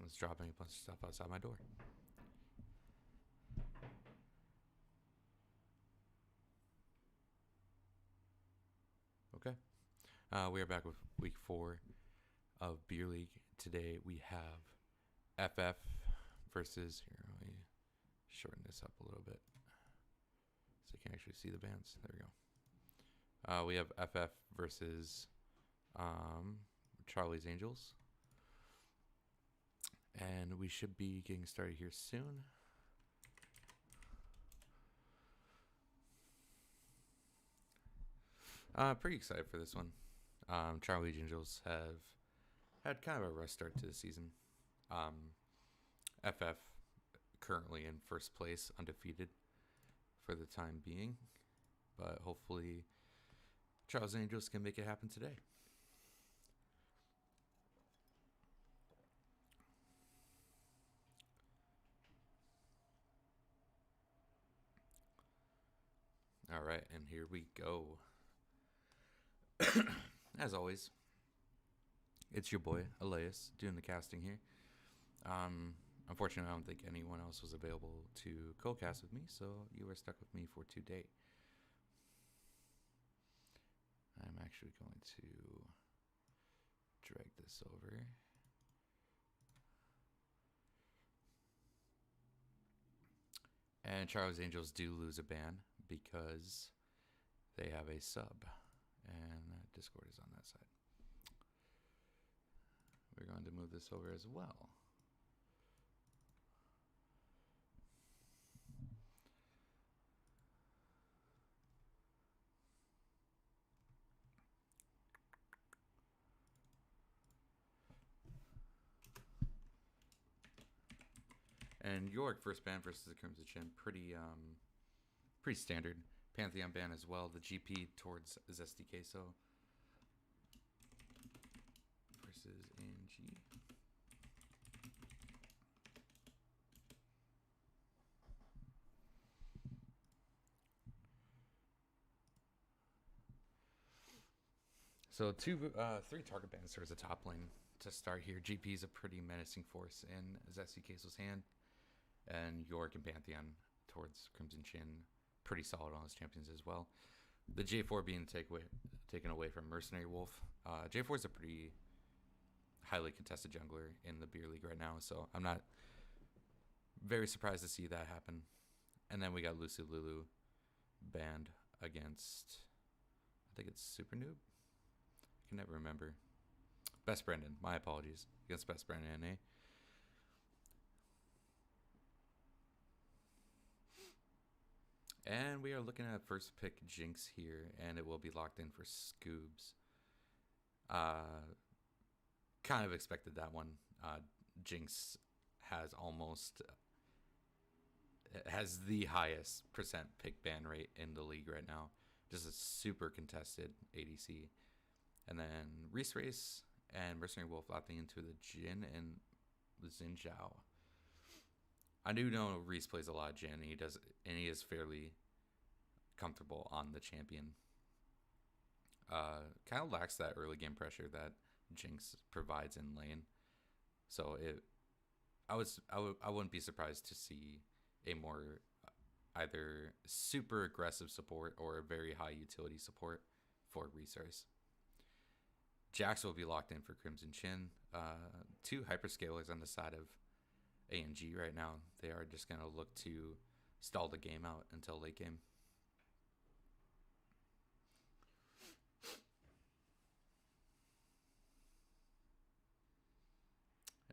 Someone's dropping a bunch of stuff outside my door. Okay. We are back with week 4 of Beer League. Today we have FF versus... Here, let me shorten this up a little bit so you can actually see the bands. There we go. We have FF versus Charlie's Angels. And we should be getting started here soon. Pretty excited for this one. Charlie's Angels have had kind of a rough start to the season. FF currently in first place, undefeated for the time being. But hopefully Charlie's Angels can make it happen today. All right, and here we go. As always, it's your boy Elias doing the casting here. Unfortunately, I don't think anyone else was available to co-cast with me, so you are stuck with me for today. I'm actually going to drag this over. And Charlie's Angels do lose a ban because they have a sub. And Discord is on that side. We're going to move this over as well. And York first ban versus the Crimson Chin, pretty standard. Pantheon ban as well. The GP towards Zesty Queso versus ANG. So 3 target bans towards the top lane to start here. GP is a pretty menacing force in Zesty Queso's hand, and York and Pantheon towards Crimson Chin, pretty solid on his champions as well. The J4 being taken away from Mercenary Wolf. J4 is a pretty highly contested jungler in the Beer League right now, so I'm not very surprised to see that happen. And then we got Lucy Lulu banned against, I think it's Super Noob? I can never remember. Best Brendan, my apologies. Against Best Brendan NA. And we are looking at first pick Jinx here, and it will be locked in for Scoobs. Kind of expected that one. Jinx has the highest percent pick ban rate in the league right now. Just a super contested ADC. And then Reese Race and Mercenary Wolf opting into the Jhin and Xin Zhao. I do know Reese plays a lot of Jhin, and he is fairly comfortable on the champion. Kind of lacks that early game pressure that Jinx provides in lane. So I wouldn't be surprised to see a more either super aggressive support or a very high utility support for Resource. Jax will be locked in for Crimson Chin. 2 hyperscalers on the side of ANG right now. They are just going to look to stall the game out until late game.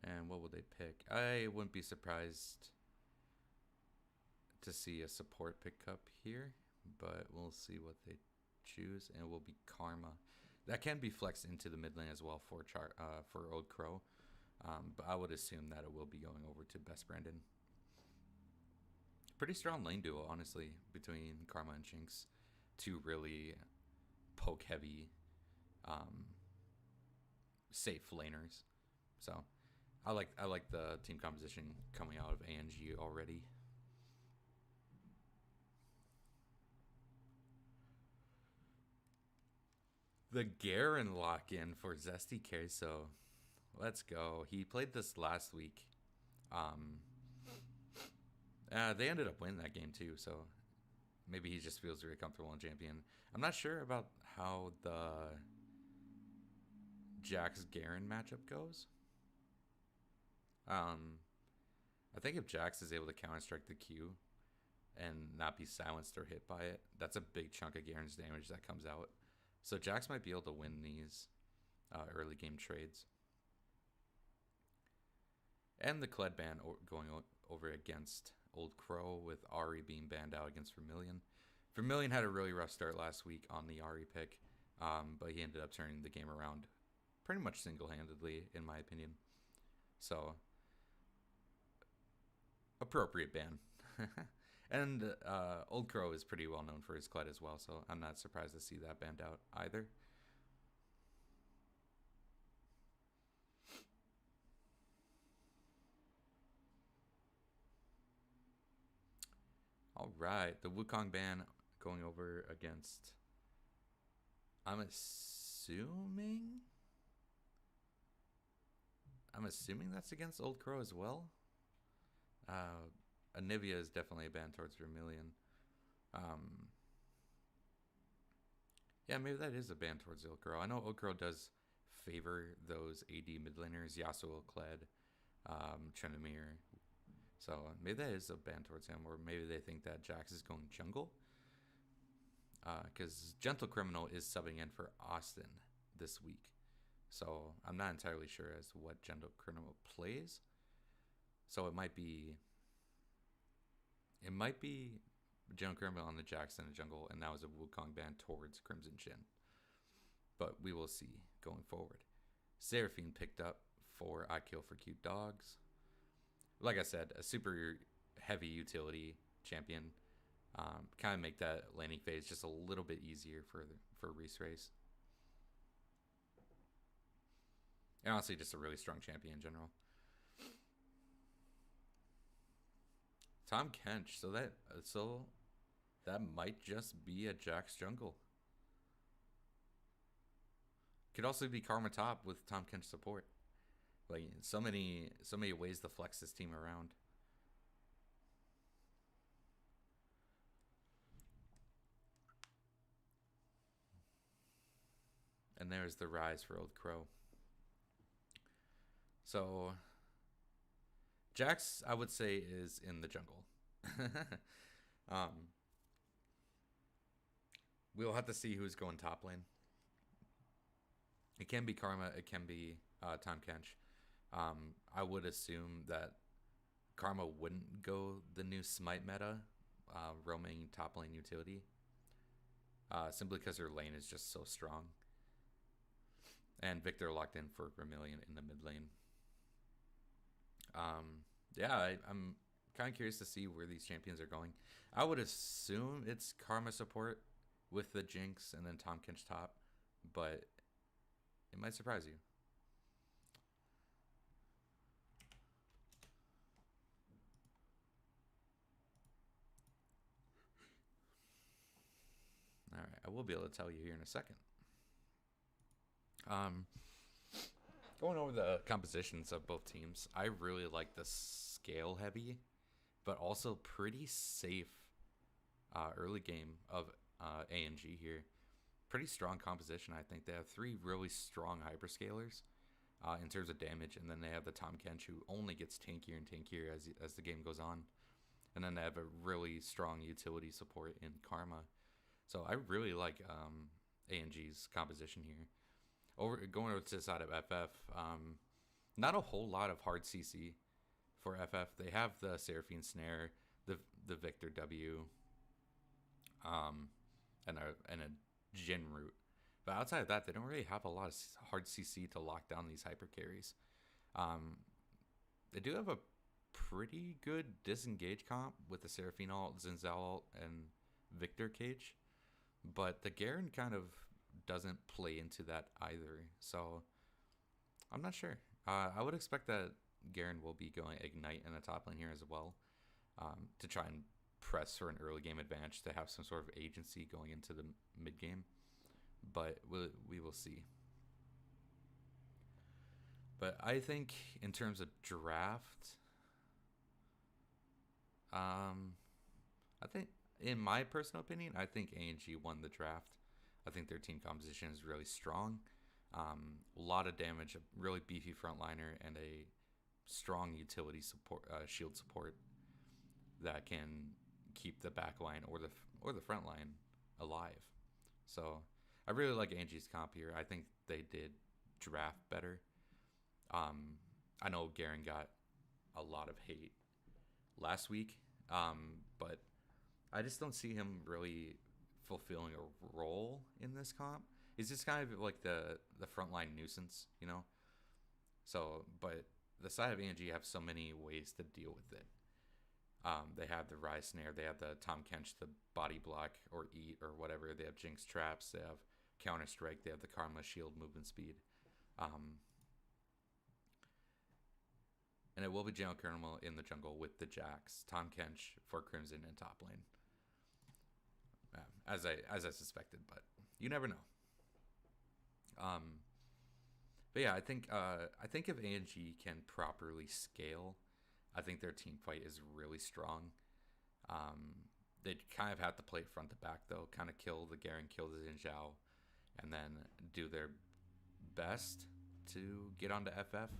And what will they pick? I wouldn't be surprised to see a support pickup here, but we'll see what they choose, and it will be Karma. That can be flexed into the mid lane as well for Old Crow. But I would assume that it will be going over to Best Brandon. Pretty strong lane duo, honestly, between Karma and Jinx. 2 really poke heavy, safe laners. So I like the team composition coming out of ANG already. The Garen lock-in for Zesty Queso. Let's go. He played this last week. Um, they ended up winning that game too, so maybe he just feels very comfortable in champion. I'm not sure about how the Jax Garen matchup goes. I think if Jax is able to counter strike the Q and not be silenced or hit by it, that's a big chunk of Garen's damage that comes out. So Jax might be able to win these early game trades. And the Kled ban going over against Old Crow with Ari being banned out against Vermilion. Vermilion had a really rough start last week on the Ari pick, but he ended up turning the game around pretty much single-handedly, in my opinion. So, appropriate ban. And Old Crow is pretty well known for his Kled as well, so I'm not surprised to see that banned out either. All right, the Wukong ban going over against, I'm assuming that's against Old Crow as well. Anivia is definitely a ban towards Vermilion. Yeah, maybe that is a ban towards Old Crow. I know Old Crow does favor those AD mid laners, Yasuo, Kled, Tryndamere. So maybe that is a ban towards him, or maybe they think that Jax is going jungle. Because Gentle Criminal is subbing in for Austin this week. So I'm not entirely sure as to what Gentle Criminal plays. So it might be Gentle Criminal on the Jax in the jungle, and that was a Wukong ban towards Crimson Chin. But we will see going forward. Seraphine picked up for I Kill for Cute Dogs. Like I said, a super heavy utility champion. Kind of make that laning phase just a little bit easier for Reese Race. And honestly, just a really strong champion in general. Tom Kench. So that might just be a Jax jungle. Could also be Karma top with Tom Kench support. Like so many ways to flex this team around. And there's the rise for Old Crow. So Jax, I would say, is in the jungle. We'll have to see who's going top lane. It can be Karma. It can be Tom Kench. I would assume that Karma wouldn't go the new Smite meta, roaming top lane utility, simply because her lane is just so strong. And Victor locked in for Vermilion in the mid lane. Yeah, I'm kind of curious to see where these champions are going. I would assume it's Karma support with the Jinx and then Tom Kench top, but it might surprise you. All right, I will be able to tell you here in a second. Going over the compositions of both teams, I really like the scale heavy, but also pretty safe early game of A&G here. Pretty strong composition, I think. They have 3 really strong hyperscalers in terms of damage, and then they have the Tom Kench, who only gets tankier and tankier as the game goes on. And then they have a really strong utility support in Karma. So I really like A&G's composition here. Going over to the side of FF, not a whole lot of hard CC for FF. They have the Seraphine Snare, the Victor W, and a Jin root. But outside of that, they don't really have a lot of hard CC to lock down these hyper carries. They do have a pretty good disengage comp with the Seraphine ult, Zinzal ult, and Victor cage. But the Garen kind of doesn't play into that either. So I'm not sure. I would expect that Garen will be going Ignite in the top lane here as well, to try and press for an early game advantage, to have some sort of agency going into the mid game. But we will see. But I think in terms of draft, um, I think in my personal opinion, I think A&G won the draft. I think their team composition is really strong. A lot of damage, a really beefy frontliner, and a strong utility support, shield support that can keep the back line or the front line alive. So I really like Angie's comp here. I think they did draft better. Um, I know Garen got a lot of hate last week, but I just don't see him really fulfilling a role in this comp. He's just kind of like the frontline nuisance, you know. So, but the side of Angie have so many ways to deal with it. They have the Rise Snare, they have the Tom Kench, the body block or eat or whatever. They have Jinx traps, they have Counter Strike, they have the Karma Shield movement speed. And it will be General Colonel in the jungle with the Jax, Tom Kench for Crimson in top lane. As I suspected, but you never know. But yeah, I think if A&G can properly scale, I think their team fight is really strong. They kind of have to play front to back though, kind of kill the Garen, kill the Xin Zhao, and then do their best to get onto FF's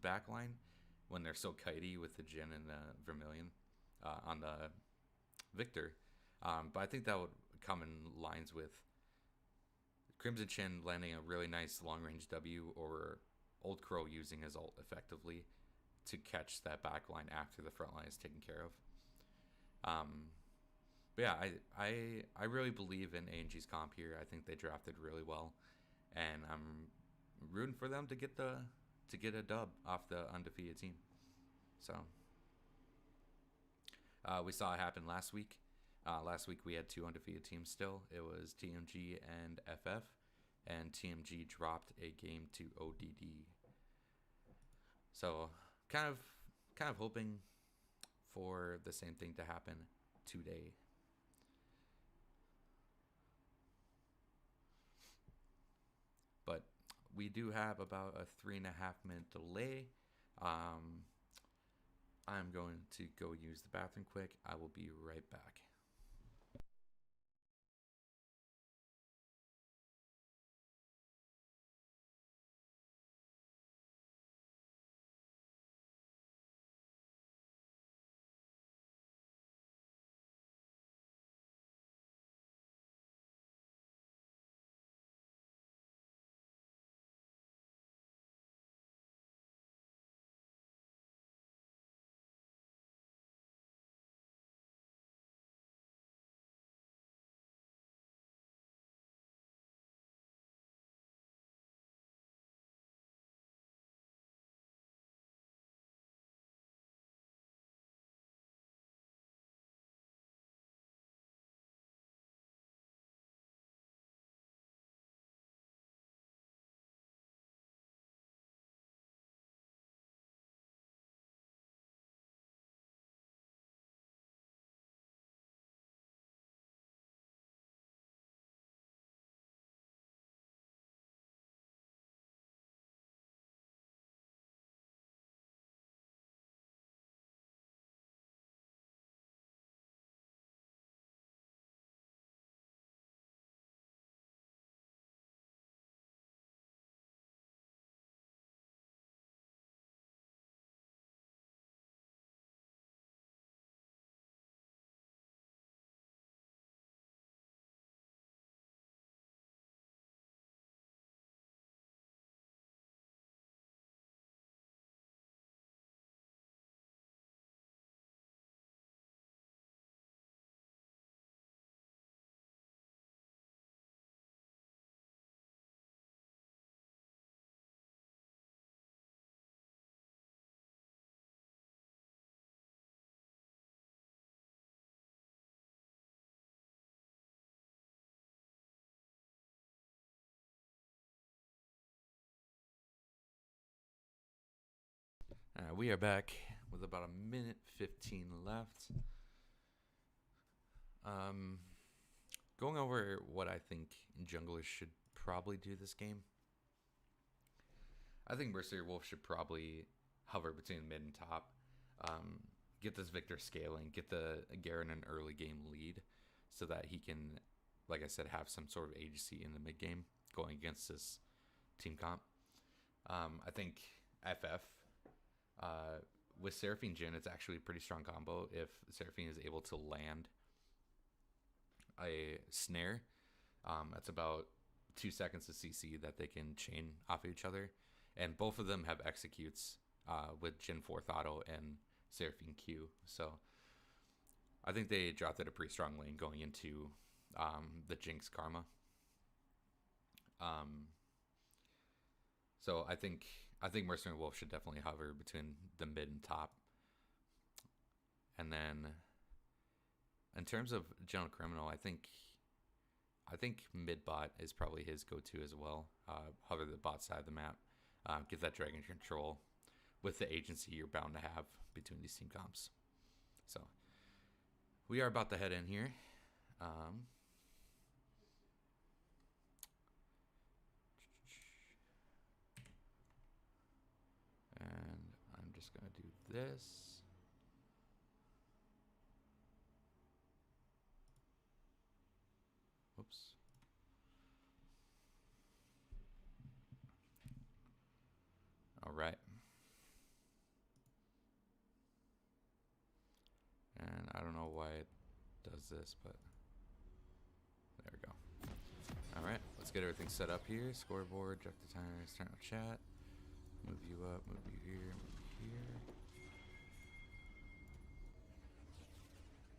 backline when they're so kitey with the Jhin and the Vermilion on the Victor. But I think that would come in lines with Crimson Chin landing a really nice long range W or Old Crow using his ult effectively to catch that back line after the front line is taken care of. But yeah, I really believe in A&G's comp here. I think they drafted really well, and I'm rooting for them to get a dub off the undefeated team. So we saw it happen last week. Last week we had two undefeated teams still. It was TMG and FF, and TMG dropped a game to ODD. So kind of hoping for the same thing to happen today. But we do have about a 3.5 minute delay. I'm going to go use the bathroom quick. I will be right back. We are back with about a minute 15 left. Going over what I think junglers should probably do this game. I think Mercenary Wolf should probably hover between mid and top. Get this Victor scaling, get the Garen an early game lead so that he can, like I said, have some sort of agency in the mid game going against this team comp. I think FF with Seraphine Jhin, it's actually a pretty strong combo if Seraphine is able to land a snare. That's about 2 seconds of CC that they can chain off of each other. And both of them have executes with Jhin 4th auto and Seraphine Q. So I think they dropped it a pretty strong lane going into the Jinx Karma. So I think Mercenary Wolf should definitely hover between the mid and top. And then in terms of General Criminal, I think mid bot is probably his go-to as well. Hover the bot side of the map, get that dragon control with the agency you're bound to have between these team comps. So we are about to head in here. And I'm just going to do this. Oops. All right. And I don't know why it does this, but there we go. All right, let's get everything set up here. Scoreboard, check the timers, turn on chat. Move you up, move you here, move you here.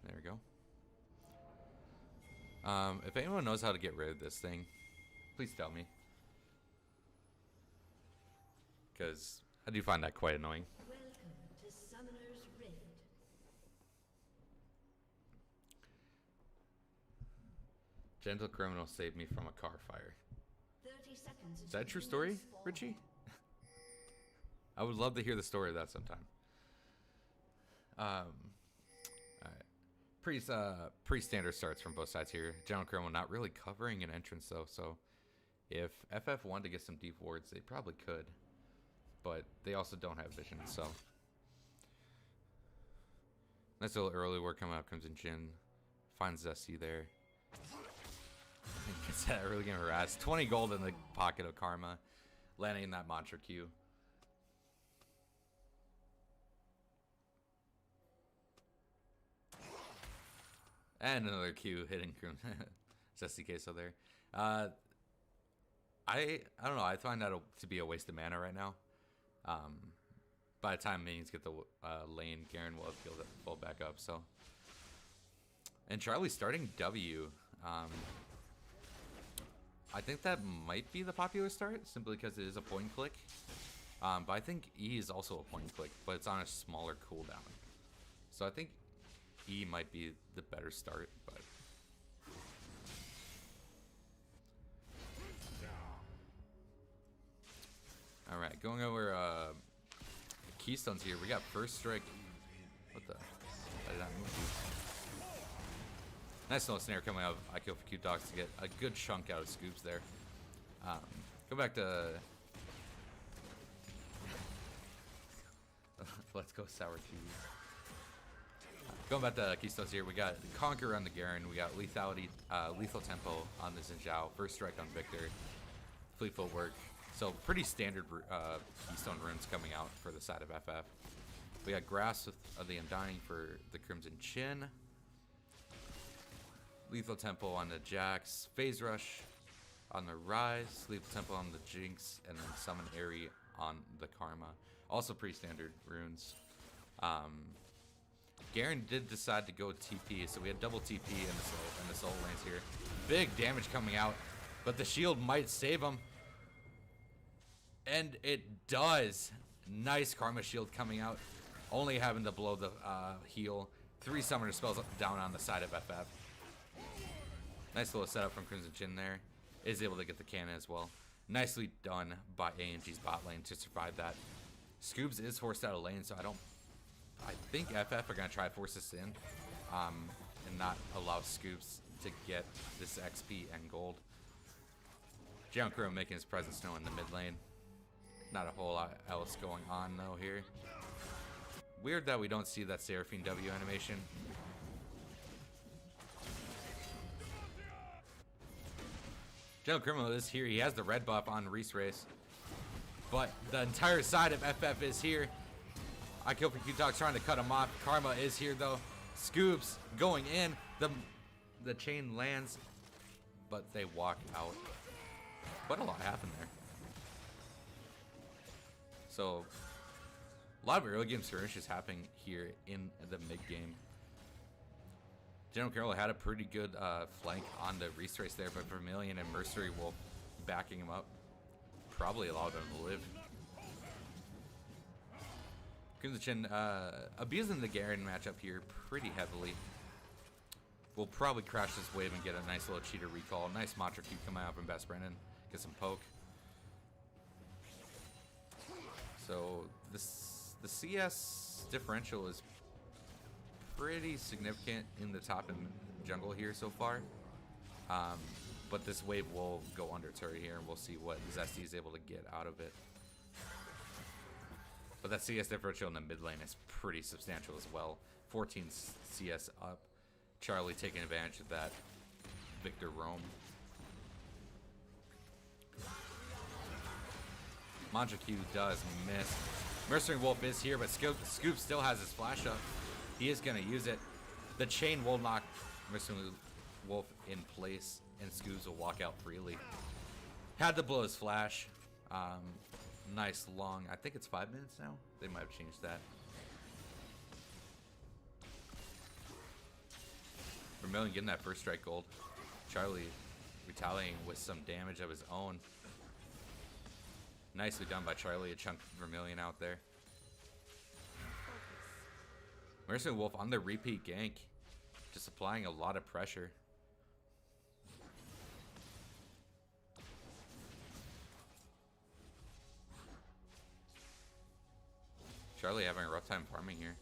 There we go. If anyone knows how to get rid of this thing, please tell me. Because I do find that quite annoying. Welcome to Summoner's Rift. Gentle Criminal saved me from a car fire. 30 seconds. Is that a true story, Richie? I would love to hear the story of that sometime. All right. Pre-standard starts from both sides here. General Criminal not really covering an entrance though, so if FF wanted to get some deep wards, they probably could. But they also don't have vision, so. Nice little early work coming out. Comes in Jhin. Finds Zesty there. Gets that early game harass. 20 gold in the pocket of Karma. Landing in that mantra Q. And another Q hitting Zesty Queso there. I don't know. I find that to be a waste of mana right now. By the time minions get the lane, Garen will have healed it full back up. So, and Charlie's starting W. I think that might be the popular start simply because it is a point and click. But I think E is also a point and click, but it's on a smaller cooldown. So I think E might be the better start, but. All right, going over keystones here. We got first strike. What the? I did not move you. Nice little snare coming out of I Kill for Cute Dogs to get a good chunk out of Scoops there. Go back to. Let's go sour cheese. Going back to keystones here, we got Conquer on the Garen. We got lethality, lethal tempo on the Xin. First strike on Victor. Fleet footwork. So pretty standard keystone runes coming out for the side of FF. We got Grasp of the Undying for the Crimson Chin. Lethal Tempo on the Jax. Phase Rush on the Rise. Lethal Tempo on the Jinx. And then Summon Airy on the Karma. Also pretty standard runes. Garen did decide to go TP, so we had double TP in the soul lanes here. Big damage coming out, but the shield might save him. And it does. Nice Karma Shield coming out. Only having to blow the heal. 3 summoner spells down on the side of FF. Nice little setup from Crimson Chin there. Is able to get the cannon as well. Nicely done by AMG's bot lane to survive that. Scoobs is forced out of lane, so I think FF are going to try to force this in. And not allow Scoops to get this XP and gold. Junkro making his presence known in the mid lane. Not a whole lot else going on though here. Weird that we don't see that Seraphine W animation. General Criminal is here. He has the red buff on Reese Race. But the entire side of FF is here. I kill for Q-Dog trying to cut him off. Karma is here though. Scoops going in. The chain lands, but they walk out. Quite a lot happened there. So a lot of early game skirmishes happening here in the mid game. General Carroll had a pretty good flank on the Reese Race there, but Vermilion and Mercenary Wolf backing him up probably allowed him to live. Crimson Chin abusing the Garen matchup here pretty heavily. We'll probably crash this wave and get a nice little cheater recall. Nice Mantra Q coming out from Best Brennan. Get some poke. So the CS differential is pretty significant in the top and jungle here so far. But this wave will go under turret here, and we'll see what Zesty is able to get out of it. But that CS differential in the mid lane is pretty substantial as well. 14 CS up. Charlie taking advantage of that Victor roam. Mantra Q does miss. Mercenary Wolf is here, but Scoop still has his flash up. He is going to use it. The chain will knock Mercenary Wolf in place, and Scoops will walk out freely. Had to blow his flash. Nice long, I think it's 5 minutes now. They might have changed that. Vermilion getting that first strike gold. Charlie retaliating with some damage of his own. Nicely done by Charlie to chunk Vermilion out there. Mercenary Wolf on the repeat gank. Just applying a lot of pressure. Charlie having a rough time farming here.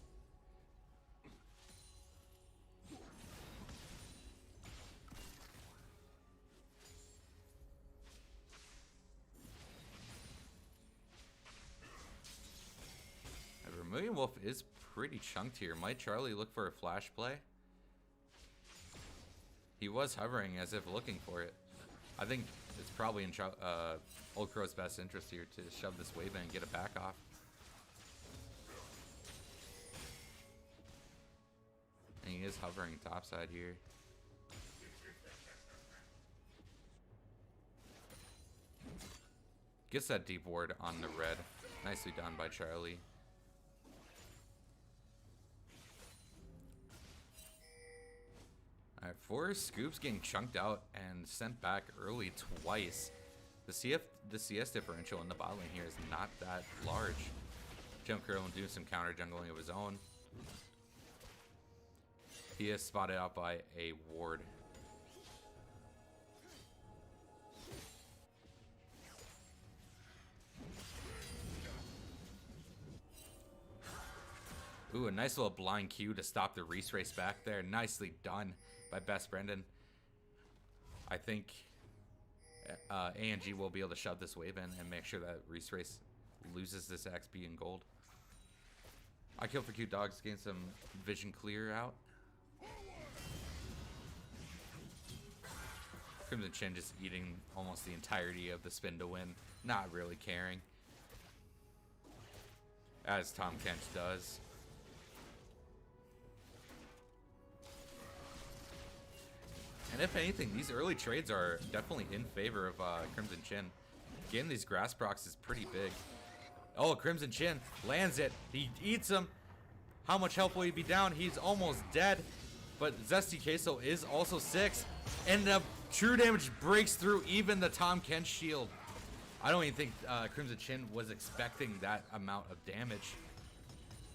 Vermilion Wolf is pretty chunked here. Might Charlie look for a flash play? He was hovering as if looking for it. I think it's probably in Old Crow's best interest here to shove this wave in and get it back off. And he is hovering topside here. Gets that deep ward on the red. Nicely done by Charlie. Alright, 4 Scoops getting chunked out and sent back early twice. The CS differential in the bot lane here is not that large. Jump Curl and do some counter jungling of his own. He is spotted out by a ward. Ooh, a nice little blind Q to stop the Reese Race back there. Nicely done by Best Brendan. I think ANG will be able to shove this wave in and make sure that Reese Race loses this XP and gold. I kill for Q Dogs, gain some vision clear out. Crimson Chin just eating almost the entirety of the spin to win, not really caring. As Tom Kench does. And if anything, these early trades are definitely in favor of Crimson Chin. Getting these grass procs is pretty big. Oh, Crimson Chin lands it. He eats him. How much health will he be down? He's almost dead. But Zesty Queso is also 6. And the true damage breaks through even the Tom Kent shield. I don't even think Crimson Chin was expecting that amount of damage.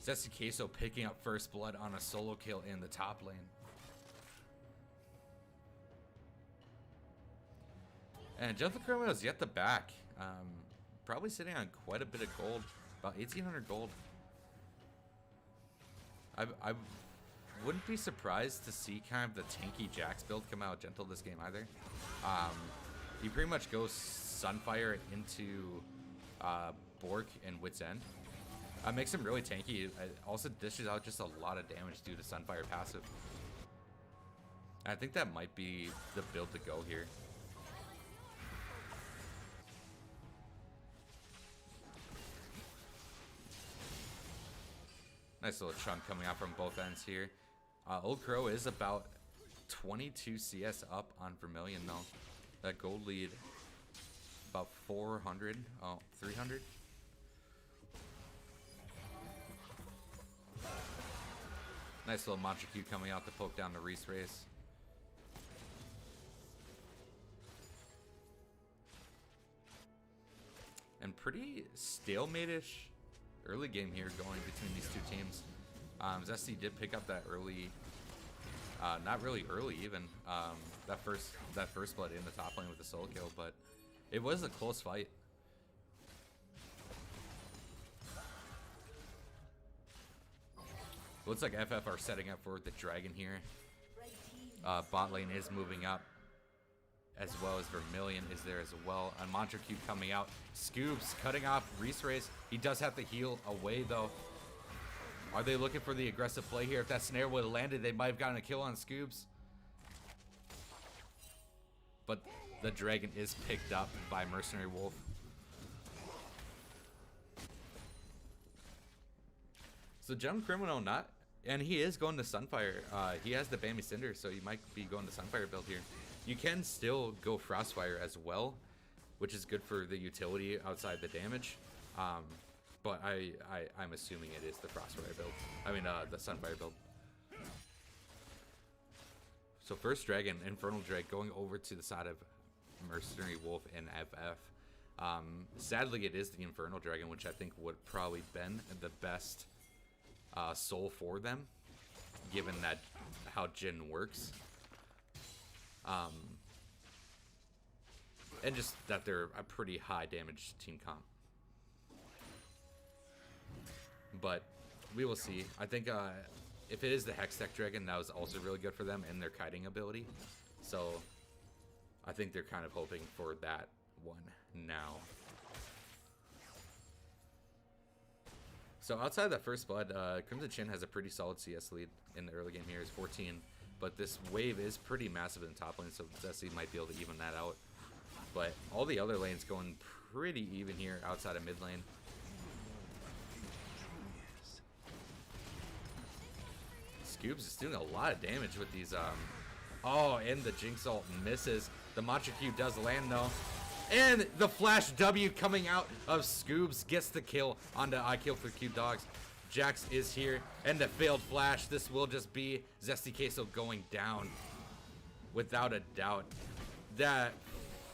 Zesty Queso picking up first blood on a solo kill in the top lane. And Gentle Criminal is yet to back. Probably sitting on quite a bit of gold. About 1,800 gold. I wouldn't be surprised to see kind of the tanky Jax build come out Gentle this game either. He pretty much goes Sunfire into Bork and Wit's End. Makes him really tanky. Also dishes out just a lot of damage due to Sunfire passive. I think that might be the build to go here. Nice little chunk coming out from both ends here. Old Crow is about 22 CS up on Vermilion though. That gold lead about 400. Oh, 300. Nice little Mantra Q coming out to poke down the Reese Race. And pretty stalemate-ish early game here going between these two teams. Zesty did pick up that early, not really early even, that first blood in the top lane with the solo kill, but it was a close fight. Looks like FF are setting up for the dragon here. Bot lane is moving up, as well as Vermilion is there as well. A Mantra Cube coming out. Scoobs cutting off Reese Race. He does have to heal away though. Are they looking for the aggressive play here? If that snare would have landed, they might have gotten a kill on Scoobs. But the dragon is picked up by Mercenary Wolf. So Gentle Criminal not, and he is going to Sunfire. He has the Bambi Cinder, so he might be going to Sunfire build here. You can still go Frostfire as well, which is good for the utility outside the damage. But I'm assuming it is the Frostfire build. I mean, the Sunfire build. So first dragon, Infernal Drake, going over to the side of Mercenary Wolf and FF. Sadly, it is the Infernal Dragon, which I think would probably been the best soul for them, given that how Jhin works. And just that they're a pretty high damage team comp. But we will see. I think if it is the Hextech Dragon, that was also really good for them and their kiting ability. So I think they're kind of hoping for that one now. So outside that first blood, Crimson Chin has a pretty solid CS lead in the early game here. Is 14, but this wave is pretty massive in the top lane, so Zesty might be able to even that out. But all the other lanes going pretty even here outside of mid lane. Scoobs is doing a lot of damage with these. Oh, and the Jinx ult misses. The Mantra Cube does land though. And the Flash W coming out of Scoobs gets the kill onto I Kill for Cube Dogs. Jax is here, and the failed flash. This will just be Zesty Queso going down, without a doubt. That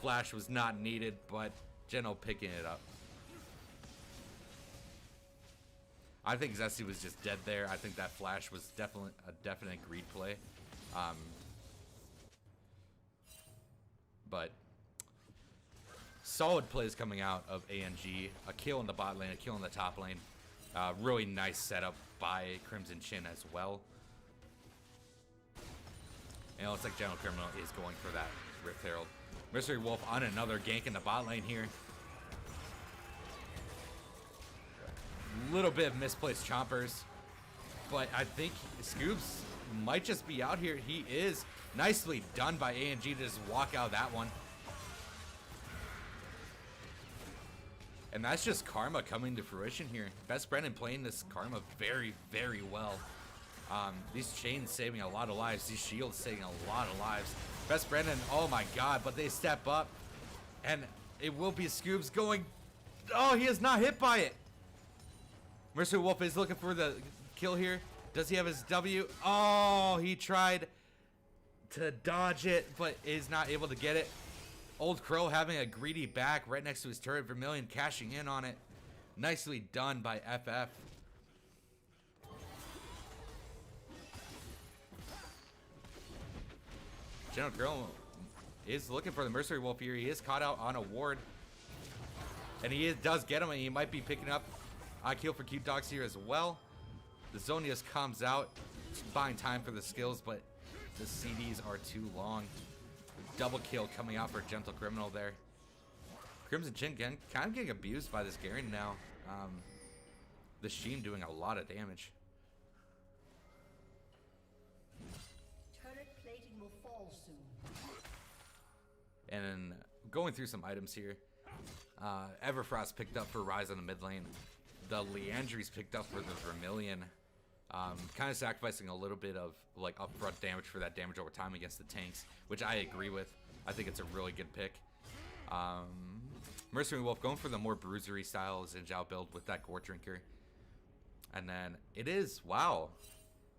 flash was not needed, but Geno picking it up. I think Zesty was just dead there. I think that flash was definitely a definite greed play. But solid plays coming out of ANG. A kill in the bot lane, a kill in the top lane. Really nice setup by Crimson Chin as well. And it looks like Gentle Criminal is going for that Rift Herald. Mercenary Wolf on another gank in the bot lane here. Little bit of misplaced chompers. But I think Scoobs might just be out here. He is. Nicely done by ANG to just walk out of that one. And that's just Karma coming to fruition here. Best Brennan playing this Karma very, very well. These chains saving a lot of lives. These shields saving a lot of lives. Best Brennan, oh my god, but they step up. And it will be Scoobs going... Oh, he is not hit by it. Mercenary Wolf is looking for the kill here. Does he have his W? Oh, he tried to dodge it, but is not able to get it. Old Crow having a greedy back right next to his turret. Vermilion cashing in on it. Nicely done by FF. Gentle Crow is looking for the Mercenary Wolf here. He is caught out on a ward. And he does get him, and he might be picking up a kill for Cute Dogs here as well. The Zonius comes out, buying time for the skills, but the CDs are too long. Double kill coming out for Gentle Criminal there. Crimson Chin kind of getting abused by this Garen now. The Sheen doing a lot of damage. Turret plating will fall soon. And going through some items here. Everfrost picked up for Rise on the mid lane. The Leandry's picked up for the Vermilion. Kind of sacrificing a little bit of like upfront damage for that damage over time against the tanks, which I agree with. I think it's a really good pick. Mercenary Wolf going for the more bruisery style Xin Zhao build with that Gore Drinker. And then it is, wow,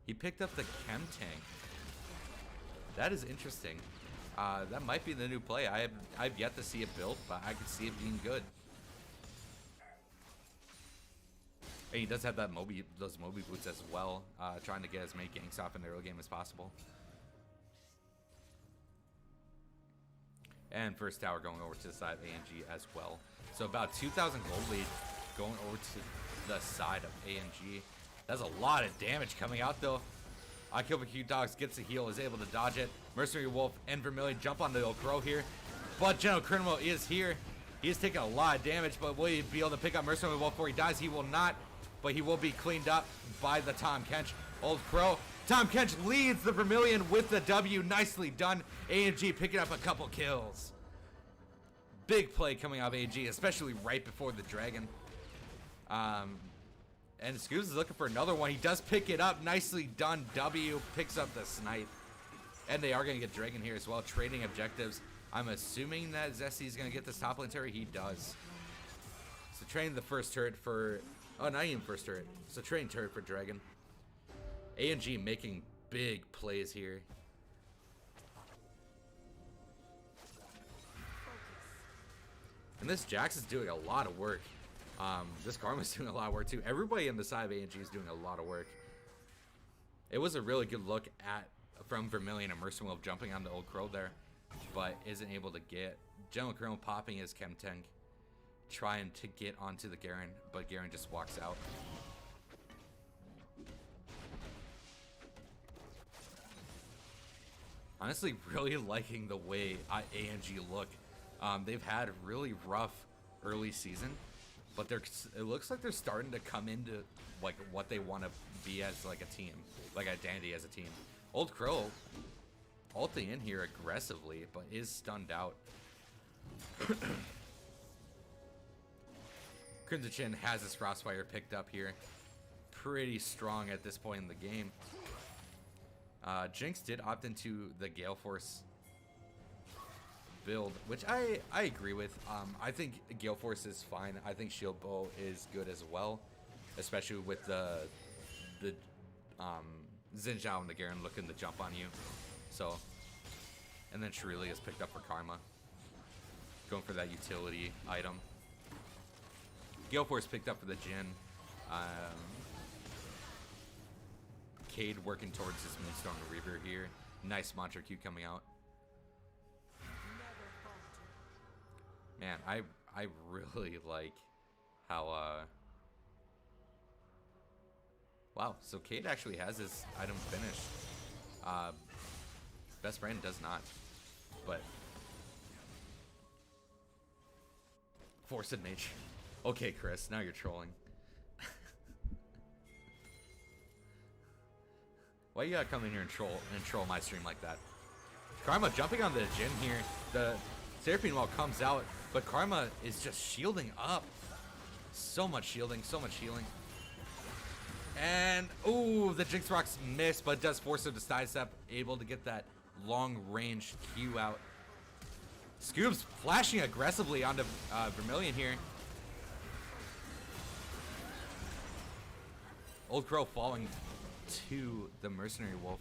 he picked up the Chem Tank. That is interesting. That might be the new play. I've yet to see it built, but I could see it being good. And he does have that those Moby boots as well, trying to get as many ganks off in the early game as possible. And first tower going over to the side of ANG as well. So about 2,000 gold lead going over to the side of ANG. That's a lot of damage coming out though. Q Dogs gets the heal, is able to dodge it. Mercenary Wolf and Vermilion jump on the old Crow here. But General Criminal is here. He is taking a lot of damage, but will he be able to pick up Mercenary Wolf before he dies? He will not, but he will be cleaned up by the Tom Kench. Old Crow. Tom Kench leads the Vermilion with the W. Nicely done. ANG picking up a couple kills. Big play coming out of ANG, especially right before the dragon. And Scoobs is looking for another one. He does pick it up. Nicely done. W picks up the snipe. And they are going to get Dragon here as well. Trading objectives. I'm assuming that Zesty is going to get this top lane turret. He does. So trading the first turret for... Oh, not even first turret. So trading turret for Dragon. ANG making big plays here. And this Jax is doing a lot of work. This Karma's doing a lot of work too. Everybody on the side of ANG is doing a lot of work. It was a really good look at from Vermilion and Mercenary Wolf jumping on the old Crow there, but isn't able to get. General Colonel popping his Chem Tank, trying to get onto the Garen, but Garen just walks out. Honestly, really liking the way ANG look. They've had really rough early season, but it looks like they're starting to come into like what they want to be as like a team, like identity as a team. Old Crow ulting in here aggressively, but is stunned out. Crimson Chin has his Frostfire picked up here. Pretty strong at this point in the game. Jinx did opt into the Gale Force build, which I agree with. I think Gale Force is fine. I think Shield Bow is good as well, especially with the Xin Zhao and the Garen looking to jump on you. So, and then Shirley is picked up for Karma, going for that utility item. Gale Force picked up for the Jhin. Cade working towards his Moonstone Reaver here. Nice Mantra Q coming out. Man, I really like how wow, so Cade actually has his item finished. Best Friend does not, but Force of Nature. Okay, Chris, now you're trolling. Why you gotta come in here and troll my stream like that? Karma jumping on the Jhin here. The Seraphine Wall comes out, but Karma is just shielding up. So much shielding, so much healing. And, ooh, the Jinx Rocks miss, but does force him to sidestep, able to get that long-range Q out. Scoobs flashing aggressively onto Vermilion here. Old Crow falling to the Mercenary Wolf.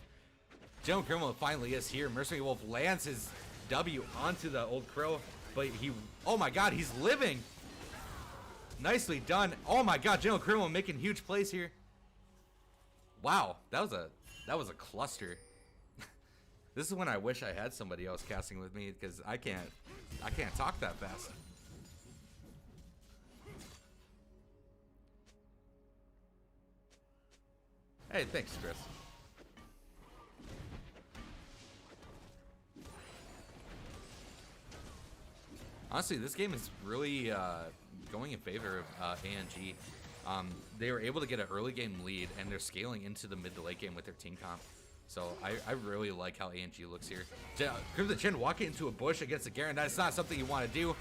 General Criminal finally is here. Mercenary Wolf lands his W onto the Old Crow, but oh my god, he's living. Nicely done. Oh my god, General Criminal making huge plays here. Wow, that was a cluster. This is when I wish I had somebody else casting with me, because I can't talk that fast. Hey, thanks, Chris. Honestly, this game is really going in favor of ANG. They were able to get an early game lead, and they're scaling into the mid to late game with their team comp. So I really like how ANG looks here. Crimson Chin walking into a bush against the Garen. That's not something you want to do.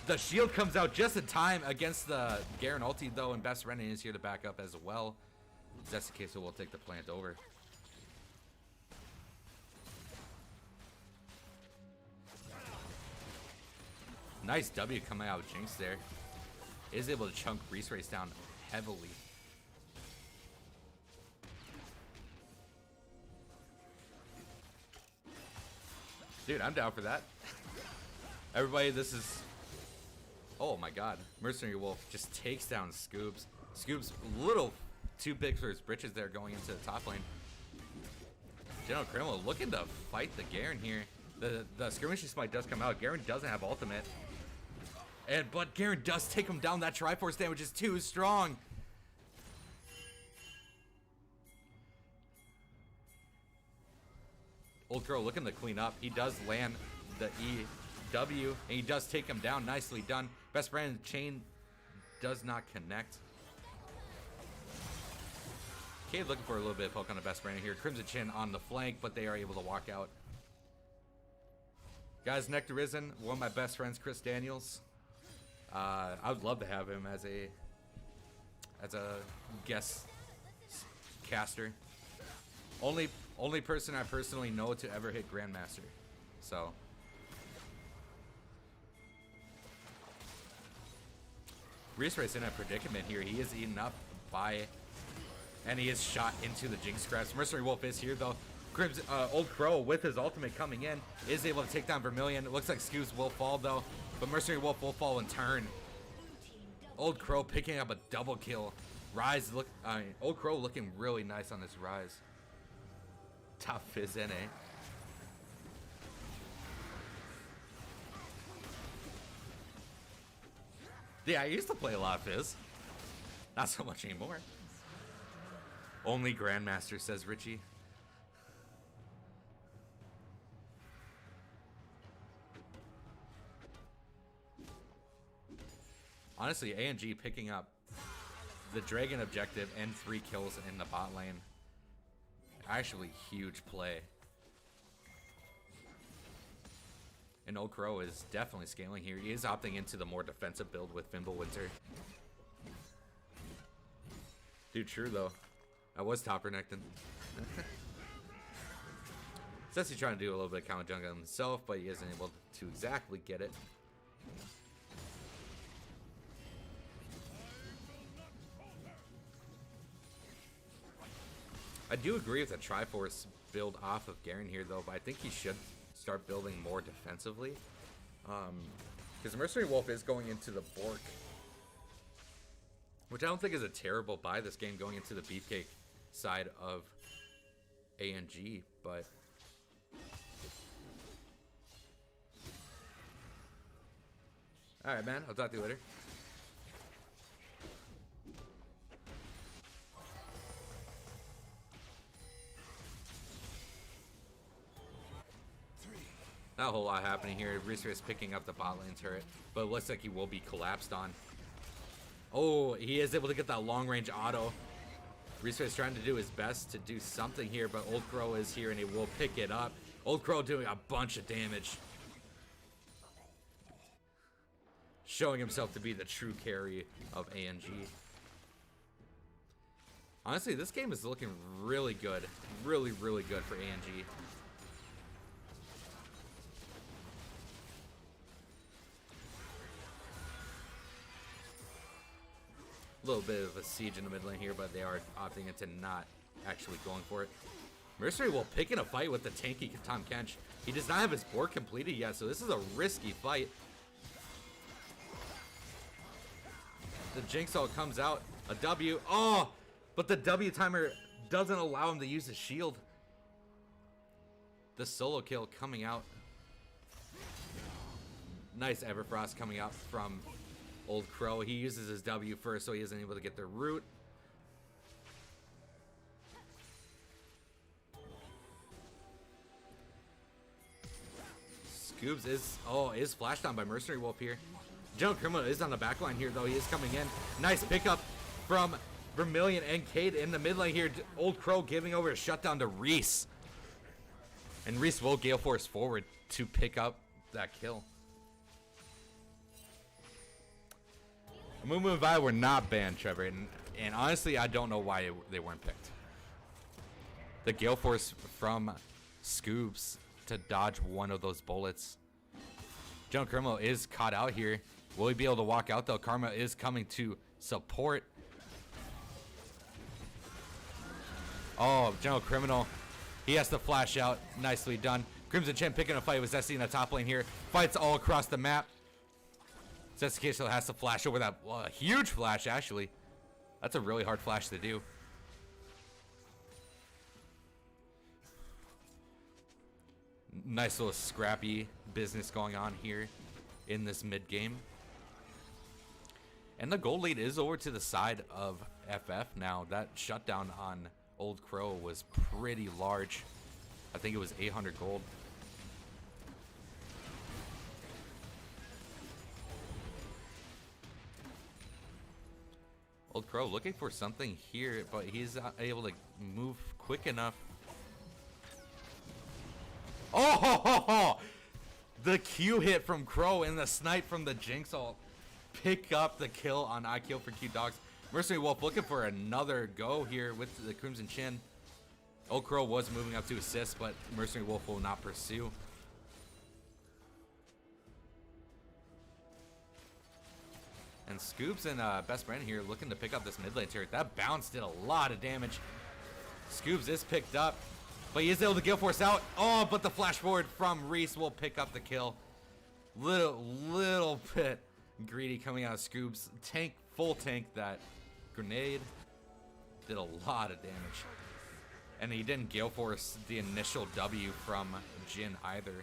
The shield comes out just in time against the Garen ulti, though, and Best Renin is here to back up as well. If that's the case, so we'll take the plant over. Nice W coming out with Jinx there. Is able to chunk Reese Race down heavily. Dude, I'm down for that. Everybody, this is... Oh my god. Mercenary Wolf just takes down Scoops. Scoops a little too big for his britches there going into the top lane. General Criminal looking to fight the Garen here. The skirmishing smite does come out. Garen doesn't have ultimate. But Garen does take him down. That Triforce damage is too strong. Old Crow looking to clean up. He does land the EW, and he does take him down. Nicely done. Best Friend chain does not connect. Cade looking for a little bit of poke on the Best Friend here. Crimson Chin on the flank, but they are able to walk out. Guys, Nectarisen, one of my best friends, Chris Daniels. I would love to have him as a guest caster. Only person I personally know to ever hit Grandmaster. So Reese Race in a predicament here. He is eaten up by, and he is shot into the Jinx Scraps. Mercenary Wolf is here though. Crimson, Old Crow with his ultimate coming in is able to take down Vermilion. It looks like Scoops will fall though, but Mercenary Wolf will fall in turn. Old Crow picking up a double kill. Rise Old Crow looking really nice on this Rise. Top Fizz NA. Yeah, I used to play a lot of Fizz. Not so much anymore. Only Grandmaster, says Richie. Honestly, ANG picking up the Dragon objective and 3 kills in the bot lane. Actually, huge play. And Old Crow is definitely scaling here. He is opting into the more defensive build with Fimbulwinter. Dude, true though. I was top connecting. Says he's trying to do a little bit of counter jungle himself, but he isn't able to exactly get it. I do agree with the Triforce build off of Garen here, though, but I think he should start building more defensively. Because Mercenary Wolf is going into the Bork, which I don't think is a terrible buy this game going into the Beefcake side of ANG, but... Alright, man. I'll talk to you later. Not a whole lot happening here. Reese is picking up the bot lane turret, but it looks like he will be collapsed on. Oh, he is able to get that long range auto. Reese is trying to do his best to do something here, but Old Crow is here and he will pick it up. Old Crow doing a bunch of damage. Showing himself to be the true carry of ANG. Honestly, this game is looking really good. Really, really good for ANG. A little bit of a siege in the mid lane here, but they are opting into not actually going for it. Mercenary will pick in a fight with the tanky Tahm Kench. He does not have his board completed yet, so this is a risky fight. The Jinx ult comes out. A W. Oh! But the W timer doesn't allow him to use his shield. The solo kill coming out. Nice Everfrost coming out from Old Crow. He uses his W first, so he isn't able to get the root. Scoobs is flashed on by Mercenary Wolf here. General Criminal is on the back line here, though. He is coming in. Nice pickup from Vermilion and Cade in the mid lane here. Old Crow giving over a shutdown to Reese. And Reese will Gale Force forward to pick up that kill. Mumu and Vi were not banned, Trevor. And honestly, I don't know why they weren't picked. The Gale Force from Scoobs to dodge one of those bullets. General Criminal is caught out here. Will he be able to walk out, though? Karma is coming to support. Oh, General Criminal. He has to flash out. Nicely done. Crimson Chin picking a fight with Zesty in the top lane here. Fights all across the map. Zesty still has to flash over that huge flash, actually. That's a really hard flash to do. Nice little scrappy business going on here in this mid game. And the gold lead is over to the side of FF now. That shutdown on Old Crow was pretty large. I think it was 800 gold. Old Crow looking for something here, but he's not able to move quick enough. Oh, ho, ho, ho. The Q hit from Crow and the snipe from the Jinx ult pick up the kill on I Kill for Q Dogs. Mercenary Wolf looking for another go here with the Crimson Chin. Old Crow was moving up to assist, but Mercenary Wolf will not pursue. And Scoops and Best Friend here looking to pick up this mid lane turret. That bounce did a lot of damage. Scoops is picked up, but he is able to Gale Force out. Oh, but the flash forward from Reese will pick up the kill. Little bit greedy coming out of Scoops. Full tank that grenade. Did a lot of damage. And he didn't Gale Force the initial W from Jin either.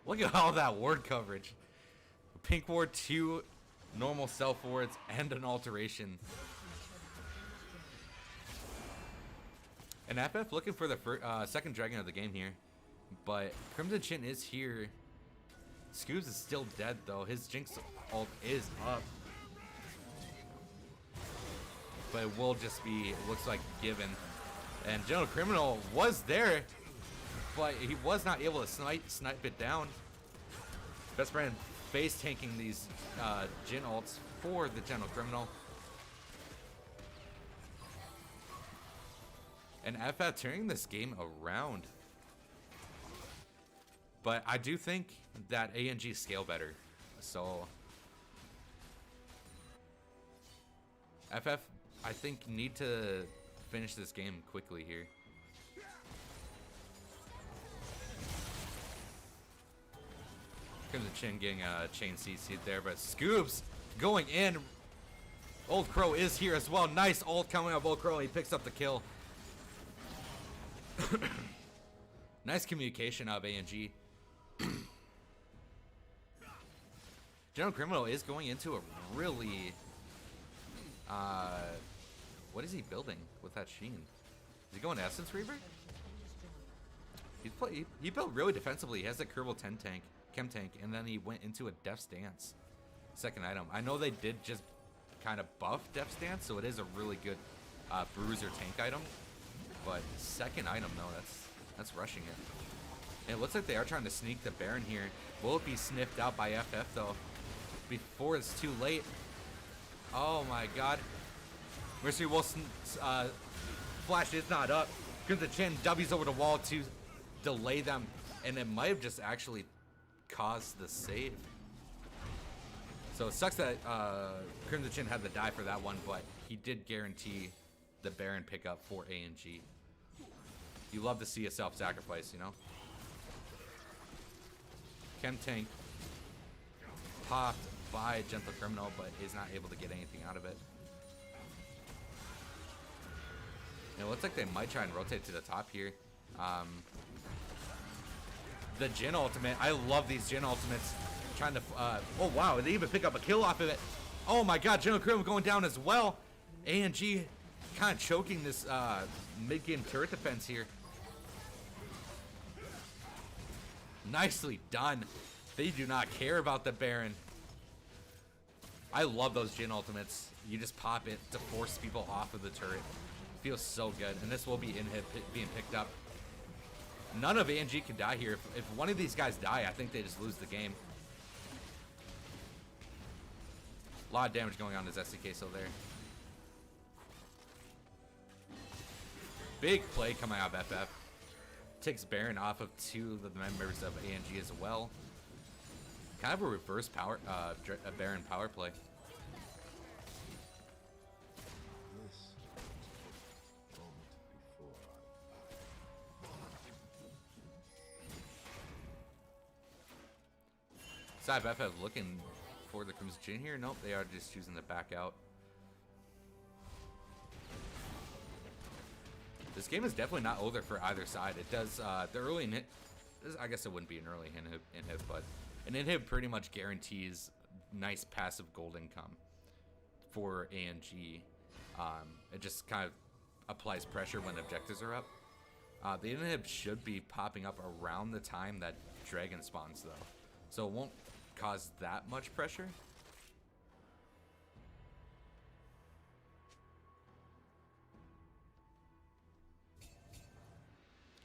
Look at all that ward coverage. Pink ward, 2 normal self wards, and an alteration. And FF looking for the second dragon of the game here. But Crimson Chin is here. Scoobs is still dead, though. His Jinx ult is up. But it will just be, it looks like, given. And General Criminal was there, but he was not able to snipe it down. Best Friend face tanking these Jin ults for the General Criminal. And FF turning this game around. But I do think that ANG scale better. So FF, I think, need to finish this game quickly here. Crimson Chin getting a chain CC'd there, but Scoobs going in. Old Crow is here as well. Nice ult coming up Old Crow. He picks up the kill. Nice communication of ANG. General Criminal is going into a really what is he building with that Sheen? Is he going to Essence Reaver? He built really defensively. He has a Kerbal Chem tank, and then he went into a Death's Dance. Second item. I know they did just kind of buff Death's Dance, so it is a really good bruiser tank item. But second item, though, that's rushing it. And it looks like they are trying to sneak the Baron here. Will it be sniffed out by FF, though, before it's too late? Oh my god. Mercenary Wolf's flash is not up. Crimson Chin W's over the wall to delay them, and it might have just actually caused the save. So it sucks that Crimson Chin had to die for that one, but he did guarantee the Baron pickup for ANG. You love to see a self-sacrifice, you know? Chem tank popped by Gentle Criminal, but is not able to get anything out of it. And it looks like they might try and rotate to the top here. The Jin ultimate, I love these Jin ultimates. Trying to, oh wow, they even pick up a kill off of it. Oh my god, Gentle Criminal going down as well. ANG kind of choking this mid-game turret defense here. Nicely done. They do not care about the Baron. I love those Jin ultimates. You just pop it to force people off of the turret. Feels so good. And this will be being picked up. None of ANG can die here. If one of these guys die, I think they just lose the game. A lot of damage going on to Zesty Queso there. Big play coming out of FF. Takes Baron off of two of the members of ANG as well. Kind of a reverse power, a Baron power play. Side FF looking for the Crimson Chin here. Nope, they are just choosing to back out. This game is definitely not over for either side. It does, the early inhib, I guess it wouldn't be an early inhib, but an inhib pretty much guarantees nice passive gold income for ANG. It just kind of applies pressure when objectives are up. The inhib should be popping up around the time that Dragon spawns though. So it won't cause that much pressure.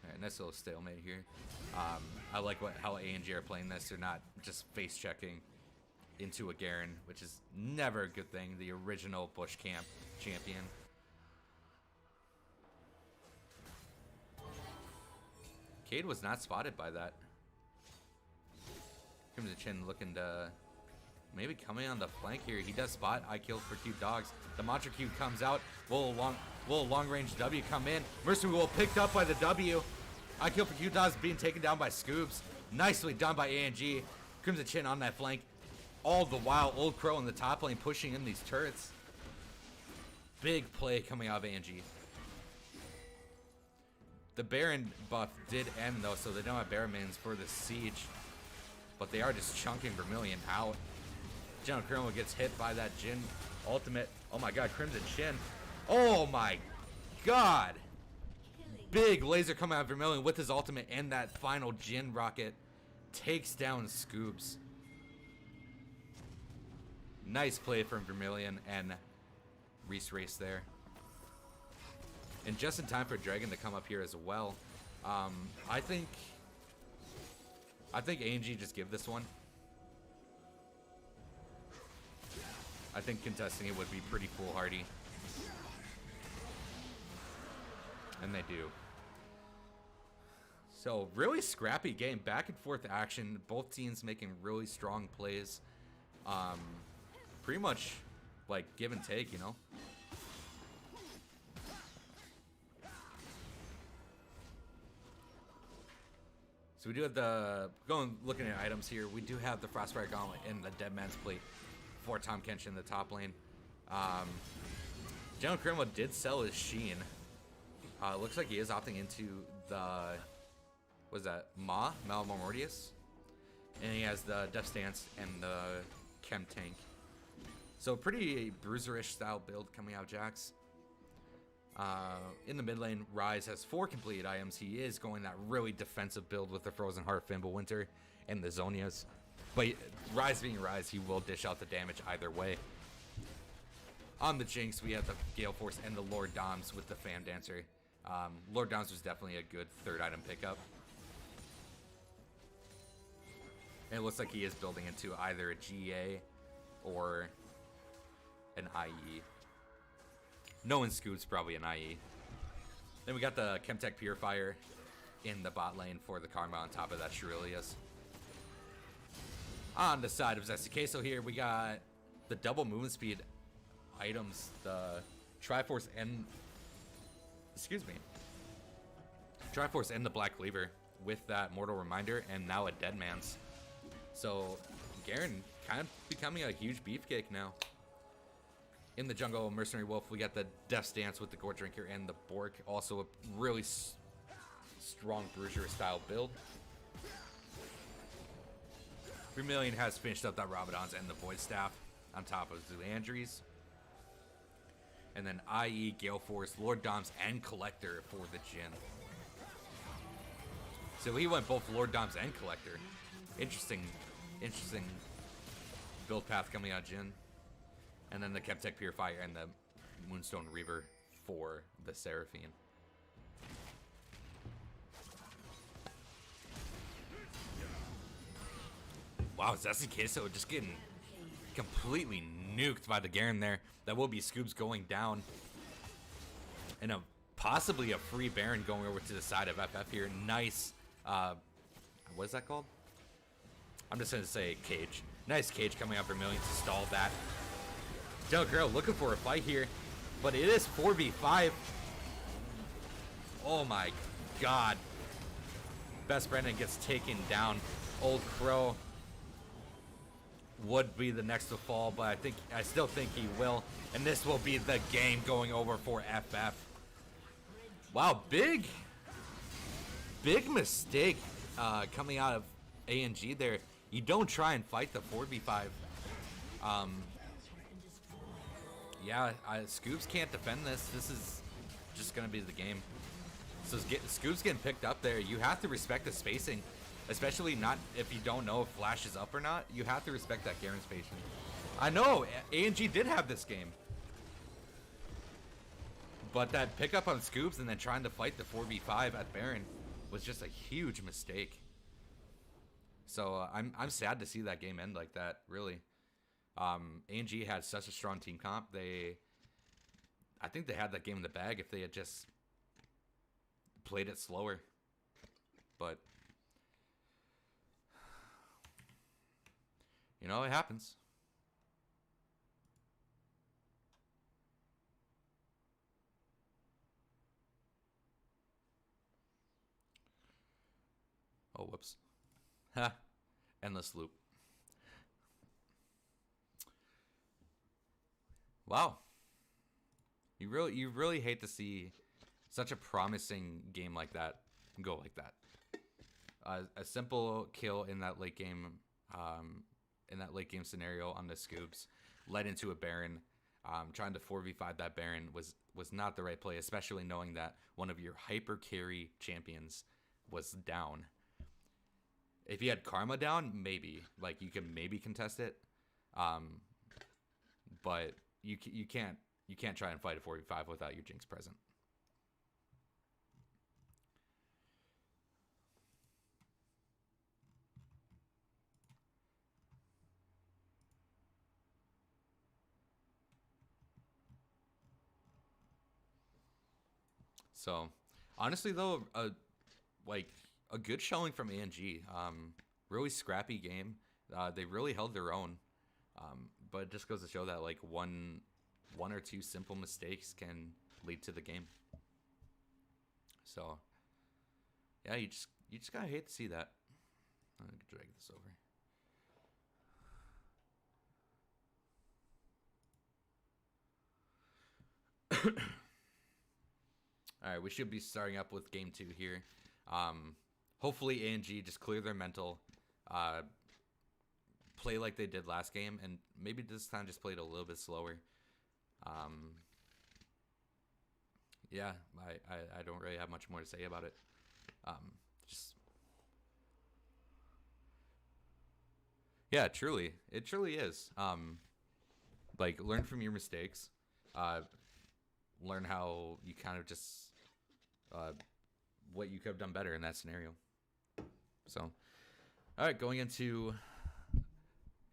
Alright, nice little stalemate here. I like how ANG are playing this. They're not just face checking into a Garen, which is never a good thing. The original Bush Camp champion. Cade was not spotted by that. Crimson Chin looking to maybe coming on the flank here. He does spot I killed for cute dogs. The Mantra Cube comes out. Will long range W come in. Mercenary Wolf picked up by the W. I killed for cute dogs being taken down by Scoobs. Nicely done by ANG. Crimson Chin on that flank. All the while, Old Crow in the top lane pushing in these turrets. Big play coming out of ANG. The Baron buff did end though, so they don't have Baron minions for the siege. But they are just chunking Vermilion out. General Colonel gets hit by that Jin ultimate. Oh my god, Crimson Chin. Oh my god. Big laser coming out of Vermilion with his ultimate and that final Jin rocket. Takes down Scoobs. Nice play from Vermilion and Reese Race there. And just in time for Dragon to come up here as well. I think ANG just give this one. I think contesting it would be pretty foolhardy. And they do. So, really scrappy game. Back and forth action. Both teams making really strong plays. Pretty much, like, give and take, you know? So we do have the, looking at items here, we do have the Frostfire Gauntlet and the Dead Man's Plate for Tom Kenshin in the top lane. General Kremla did sell his Sheen. Looks like he is opting into the, what is that, Malamortius? And he has the Death Stance and the Chem Tank. So pretty bruiserish style build coming out, Jax. In the mid lane, Rise has 4 completed items. He is going that really defensive build with the Frozen Heart, Fimbulwinter, and the Zonias. But Rise being Rise, he will dish out the damage either way. On the Jinx, we have the Gale Force and the Lord Doms with the Fan Dancer. Lord Doms was definitely a good 3rd item pickup. And it looks like he is building into either a GA or an IE. Knowing Scoot's probably an IE. Then we got the Chemtech Purifier in the bot lane for the Karma on top of that Shirilius. On the side of Zesty Queso here, we got the double movement speed items, the Triforce and, Triforce and the Black Cleaver with that Mortal Reminder and now a Dead Man's. So Garen kind of becoming a huge beefcake now. In the jungle, Mercenary Wolf, we got the Death Stance with the Gore Drinker and the Bork. Also a really strong Bruiser style build. Vermilion has finished up that Rabadon's and the Void Staff on top of Zuandries. And then IE, Gale Force, Lord Doms, and Collector for the Jhin. So he went both Lord Doms and Collector. Interesting build path coming out of Jhin. And then the Chemtech Purifier and the Moonstone Reaver for the Seraphine. Wow, Zesty Queso just getting completely nuked by the Garen there. That will be Scoobs going down. And possibly a free Baron going over to the side of FF here. Nice, what is that called? I'm just gonna say cage. Nice cage coming out for Millions to stall that. Del Girl looking for a fight here, but it is 4v5. Oh my god. Best Brendan gets taken down. Old Crow would be the next to fall, but I still think he will. And this will be the game going over for FF. Wow, big mistake coming out of ANG there. You don't try and fight the 4v5. Yeah, Scoobs can't defend this. This is just gonna be the game. So Scoobs getting picked up there. You have to respect the spacing. Especially not if you don't know if Flash is up or not. You have to respect that Garen spacing. I know, ANG did have this game. But that pickup on Scoobs and then trying to fight the 4v5 at Baron was just a huge mistake. So I'm sad to see that game end like that, really. ANG had such a strong team comp. I think they had that game in the bag if they had just played it slower. But you know, it happens. Oh, whoops. Ha. Endless loop. Wow. You really hate to see such a promising game like that go like that. A simple kill in that late game scenario on the Scoobs led into a Baron. Trying to 4v5 that Baron was not the right play, especially knowing that one of your hyper carry champions was down. If you had Karma down, maybe you could maybe contest it, but you can't try and fight a 4v5 without your Jinx present. So, honestly though, a good showing from ANG. Really scrappy game. They really held their own. But it just goes to show that one or two simple mistakes can lead to the game. So, yeah, you just gotta hate to see that. I'm gonna drag this over. All right, we should be starting up with game 2 here. Hopefully ANG just clear their mental, play like they did last game, and maybe this time just play it a little bit slower. Yeah, I don't really have much more to say about it. Yeah, it truly is. Learn from your mistakes. Learn how you kind of just what you could have done better in that scenario. So, all right, going into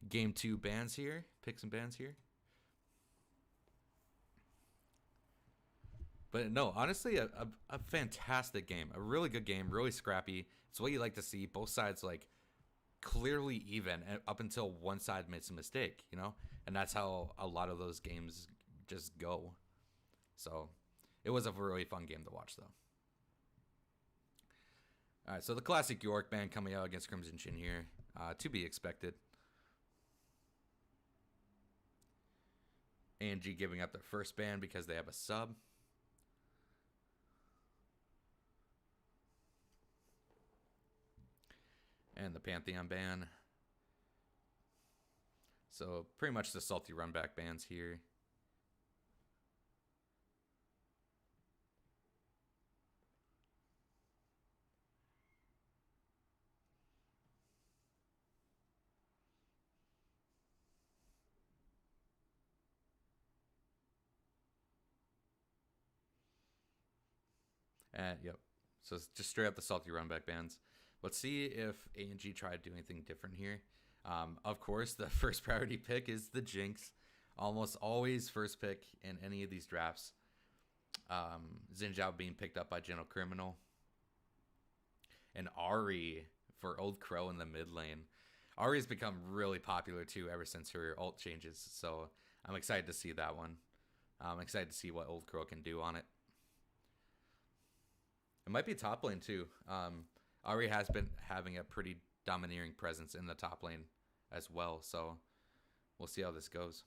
game 2 bans here. Pick some bans here. But no, honestly, a fantastic game. A really good game, really scrappy. It's what you like to see. Both sides clearly even up until one side makes a mistake, you know? And that's how a lot of those games just go. So, it was a really fun game to watch, though. All right, so the classic York ban coming out against Crimson Chin here. To be expected. ANG giving up their first ban because they have a sub. And the Pantheon ban. So pretty much the salty run back bans here. And yep. So it's just straight up the salty run back bans. Let's see if A&G tried to do anything different here. Of course, the first priority pick is the Jinx. Almost always first pick in any of these drafts. Xin Zhao being picked up by Gentle Criminal. And Ari for Old Crow in the mid lane. Ari's become really popular too ever since her ult changes. So I'm excited to see that one. I'm excited to see what Old Crow can do on it. It might be top lane too. Ari has been having a pretty domineering presence in the top lane as well. So we'll see how this goes.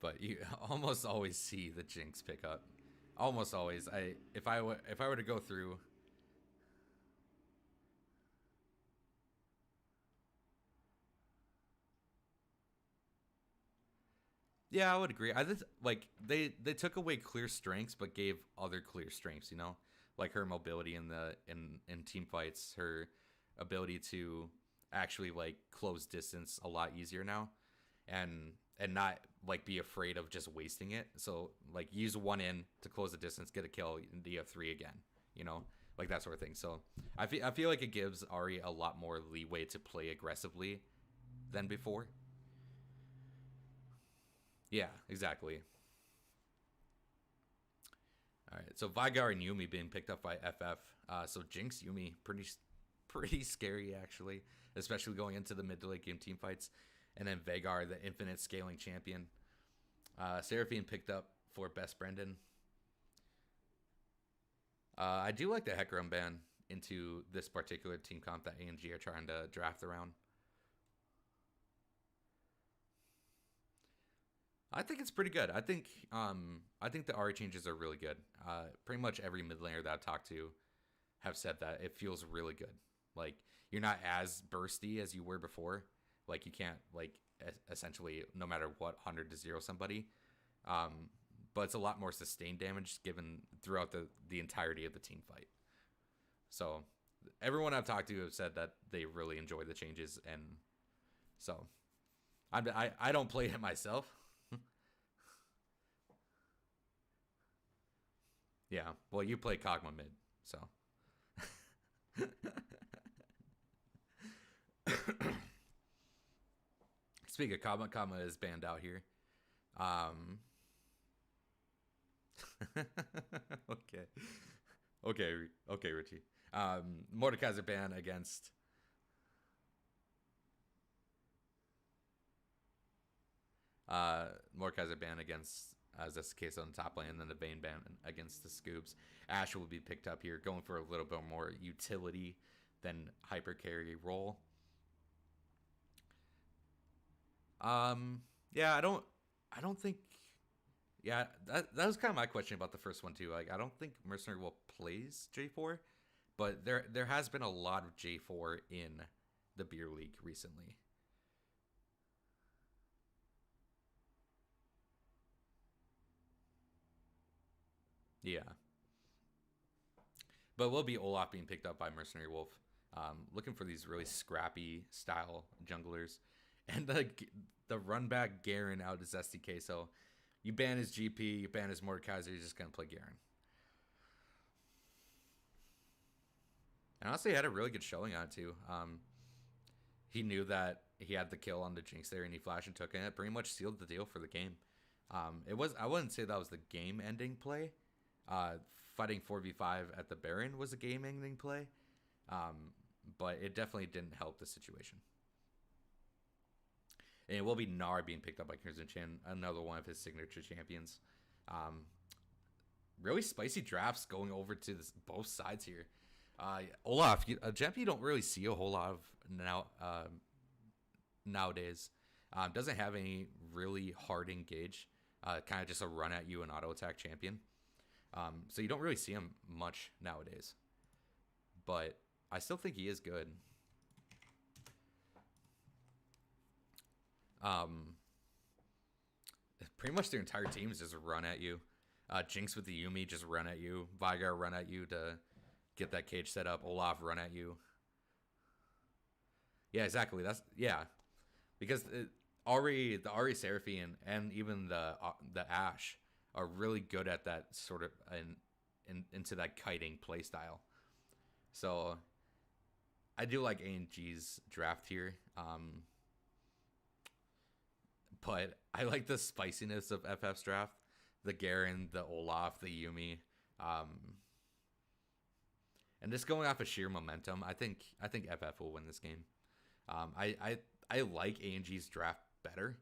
But you almost always see the Jinx pick up. Almost always. If I were to go through. Yeah, I would agree. I just like they took away clear strengths but gave other clear strengths, you know? Like her mobility in team fights, her ability to actually like close distance a lot easier now. And not like be afraid of just wasting it. So like use one in to close the distance, get a kill, and you have three again, you know? Like that sort of thing. So I feel like it gives Ari a lot more leeway to play aggressively than before. Yeah, exactly. All right, so Vigar and Yumi being picked up by FF. So Jinx, Yumi, pretty scary actually, especially going into the mid to late game team fights. And then Vagar, the infinite scaling champion. Seraphine picked up for Best Brendan. I do like the Hecarim ban into this particular team comp that A&G are trying to draft around. I think it's pretty good. I think the Ari changes are really good. Pretty much every mid laner that I've talked to have said that it feels really good. Like you're not as bursty as you were before. Like you can't like essentially no matter what 100 to 0 somebody. But it's a lot more sustained damage given throughout the entirety of the team fight. So everyone I've talked to have said that they really enjoy the changes, and so I don't play it myself. Yeah, well, you play Kog'Maw mid, so. Speaking of Kog'Maw is banned out here. Okay, Richie. Mordekaiser ban against. Mordekaiser ban against, as that's the case on the top lane, and then the Vayne ban against the Scoops. Ashe will be picked up here, going for a little bit more utility than hyper carry role. Yeah, I don't think. Yeah, that was kind of my question about the first one too. Like, I don't think Mercenary Wolf plays J4, but there has been a lot of J4 in the beer league recently. Yeah. But will be Olaf being picked up by Mercenary Wolf. Looking for these really scrappy style junglers. And the run back Garen out is SDK. So you ban his GP, you ban his Mordekaiser, he's just going to play Garen. And honestly, he had a really good showing on it too. He knew that he had the kill on the Jinx there, and he flashed and took it. It pretty much sealed the deal for the game. I wouldn't say that was the game-ending play. Fighting 4v5 at the Baron was a game-ending play, but it definitely didn't help the situation. And it will be Gnar being picked up by Crimson Chin, another one of his signature champions. Really spicy drafts going over to both sides here. Olaf, a champ you don't really see a whole lot of nowadays. Doesn't have any really hard engage. Kind of just a run at you and auto attack champion. So you don't really see him much nowadays. But I still think he is good. Pretty much their entire teams just run at you. Jinx with the Yumi just run at you. Vigar run at you to get that cage set up. Olaf run at you. Yeah, exactly. Because the Ari Seraphine and even the Ashe are really good at that sort of into that kiting play style. So I do like ANG's draft here. But I like the spiciness of FF's draft. The Garen, the Olaf, the Yuumi. And just going off of sheer momentum, I think FF will win this game. I like ANG's draft better.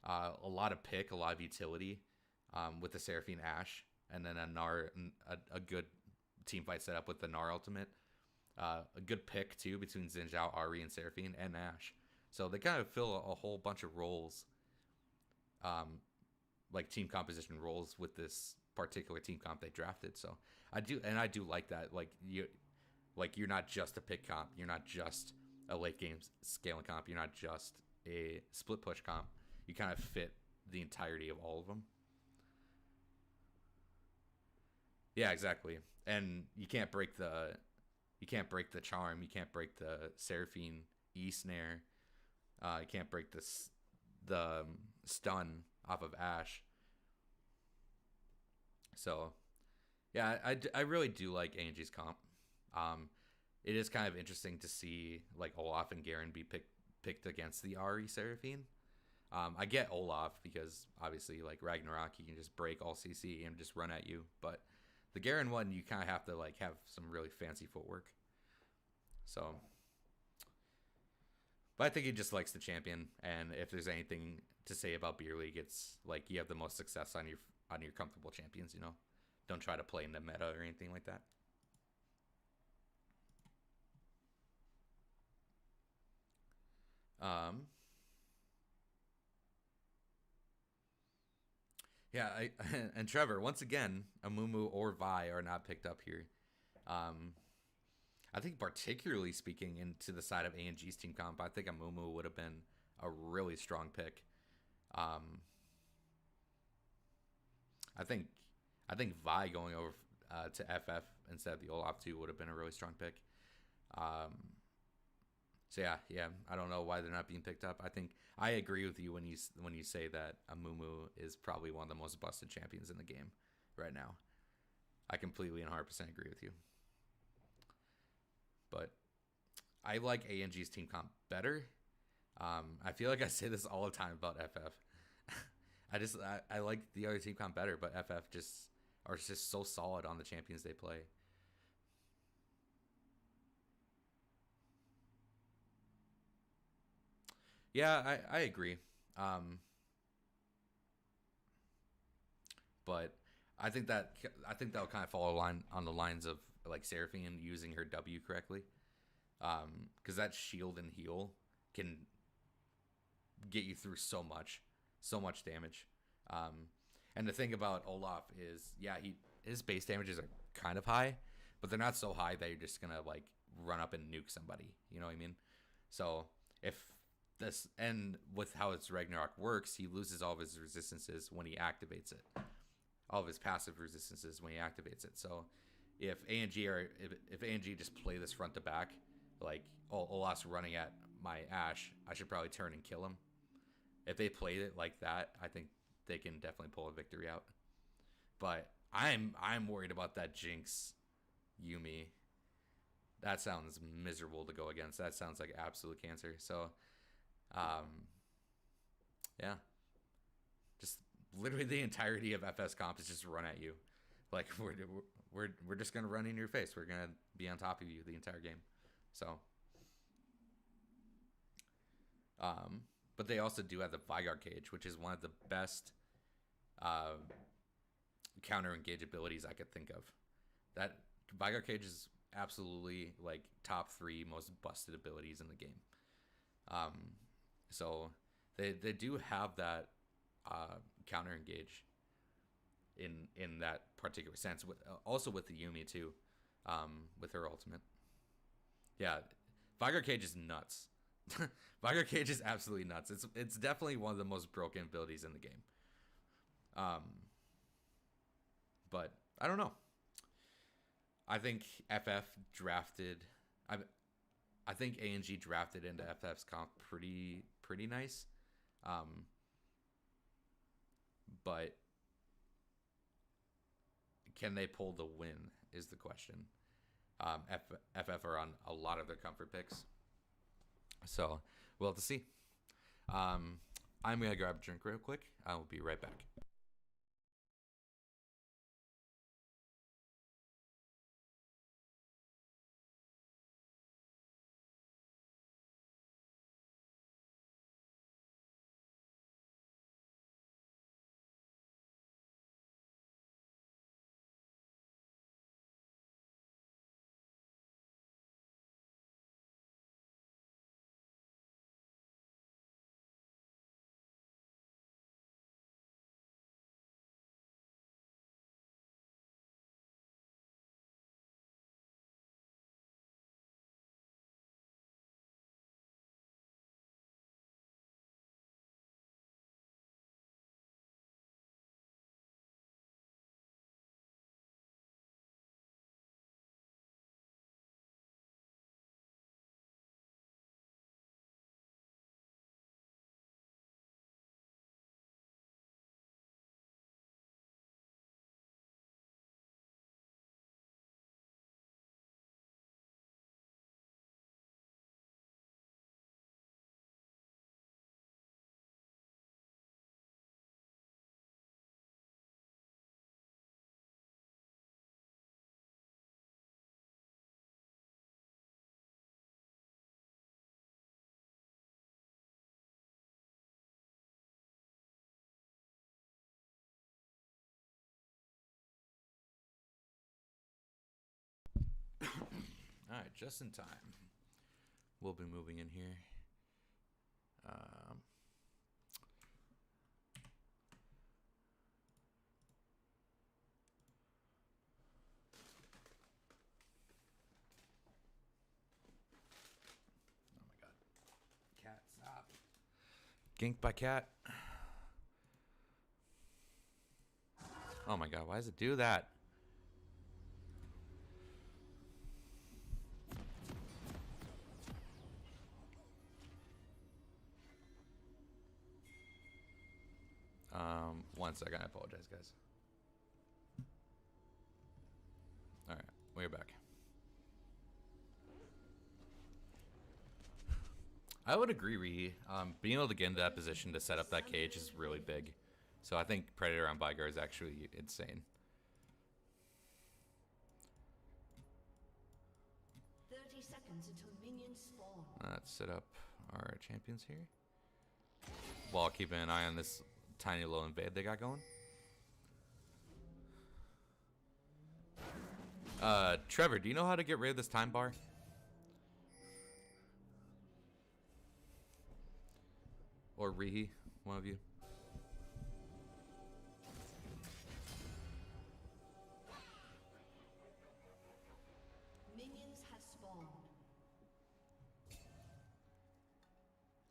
A lot of pick, a lot of utility with the Seraphine Ashe, and then a good team fight setup with the Gnar ultimate. A good pick too between Xin Zhao, Ahri, and Seraphine and Ashe. So they kind of fill a whole bunch of roles, like team composition roles with this particular team comp they drafted. So I do like that. You're not just a pick comp. You're not just a late game scaling comp. You're not just a split push comp. You kind of fit the entirety of all of them. Yeah, exactly. And you can't break the charm. You can't break the Seraphine E snare. You can't break the stun off of Ashe. So, yeah, I really do like ANG's comp. It is kind of interesting to see like Olaf and Garen be picked against the Ahri Seraphine. I get Olaf because obviously like Ragnarok, he can just break all CC and just run at you. But the Garen one, you kind of have to like have some really fancy footwork. So, but I think he just likes the champion, and if there's anything to say about Beer League, it's like you have the most success on your comfortable champions. You know, don't try to play in the meta or anything like that. Yeah, and Trevor, once again, Amumu or Vi are not picked up here. I think particularly speaking into the side of ANG's team comp, I think Amumu would have been a really strong pick. I think Vi going over to FF instead of the Olaf 2 would have been a really strong pick. So yeah, I don't know why they're not being picked up. I think I agree with you when you say that Amumu is probably one of the most busted champions in the game right now. I completely and 100% agree with you. But I like ANG's team comp better. I feel like I say this all the time about FF. I like the other team comp better, but FF are just so solid on the champions they play. Yeah, I agree. But I think that'll kind of follow on the lines of like Seraphine using her W correctly. Because that shield and heal can get you through so much damage. And the thing about Olaf is, yeah, his base damages are kind of high, but they're not so high that you're just gonna like run up and nuke somebody. You know what I mean? So if this, and with how its Ragnarok works, he loses all of his resistances when he activates it. All of his passive resistances when he activates it. So if ANG just play this front to back, like Olaf's running at my Ashe, I should probably turn and kill him. If they played it like that, I think they can definitely pull a victory out. But I'm worried about that Jinx Yuumi. That sounds miserable to go against. That sounds like absolute cancer. So yeah, just literally the entirety of FS comp is just run at you. Like we're just gonna run in your face. We're gonna be on top of you the entire game. So but they also do have the Vigor Cage, which is one of the best counter engage abilities I could think of. That Vigor Cage is absolutely like top 3 most busted abilities in the game. So they do have that counter engage in that particular sense. Also with the Yuumi too, with her ultimate. Yeah, Vigor Cage is nuts. Vigor Cage is absolutely nuts. It's definitely one of the most broken abilities in the game. But I don't know. I think FF drafted. I think ANG drafted into FF's comp pretty nice. But can they pull the win is the question. FF are on a lot of their comfort picks. So we'll have to see. I'm going to grab a drink real quick. I will be right back. All right, just in time. We'll be moving in here. Oh my god. Cat, stop. Ginked by cat. Oh my god, why does it do that? One second, I apologize, guys. Alright, we're back. I would agree, Ree. Being able to get into that position to set up that cage is really big. So I think Predator on Vigar is actually insane. 30 seconds until minions spawn. Let's set up our champions here, while keeping an eye on this tiny little invade they got going. Trevor, do you know how to get rid of this time bar? Or Rihi, one of you. Minions have spawned.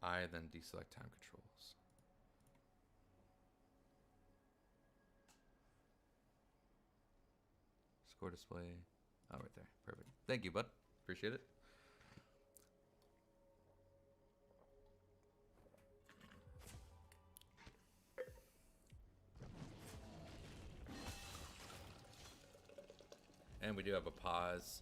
I then deselect time controls. Score display. Oh, right there. Perfect. Thank you, bud. Appreciate it. And we do have a pause.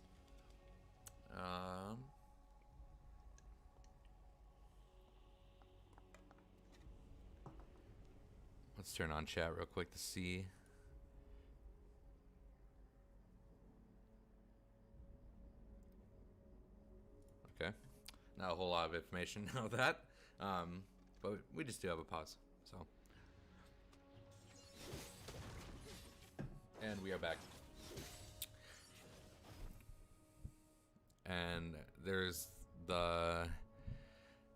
Let's turn on chat real quick to see. Okay. Not a whole lot of information on that. But we just do have a pause. So. And we are back. And there's the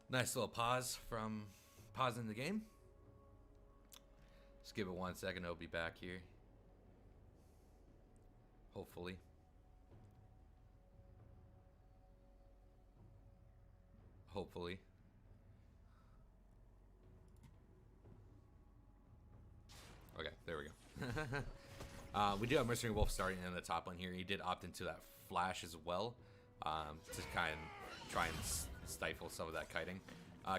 nice little pause from pausing the game. Just give it 1 second, it'll be back here. Hopefully. Hopefully. Okay, there we go. We do have Mercenary Wolf starting in the top lane here. He did opt into that flash as well, to kind of try and stifle some of that kiting.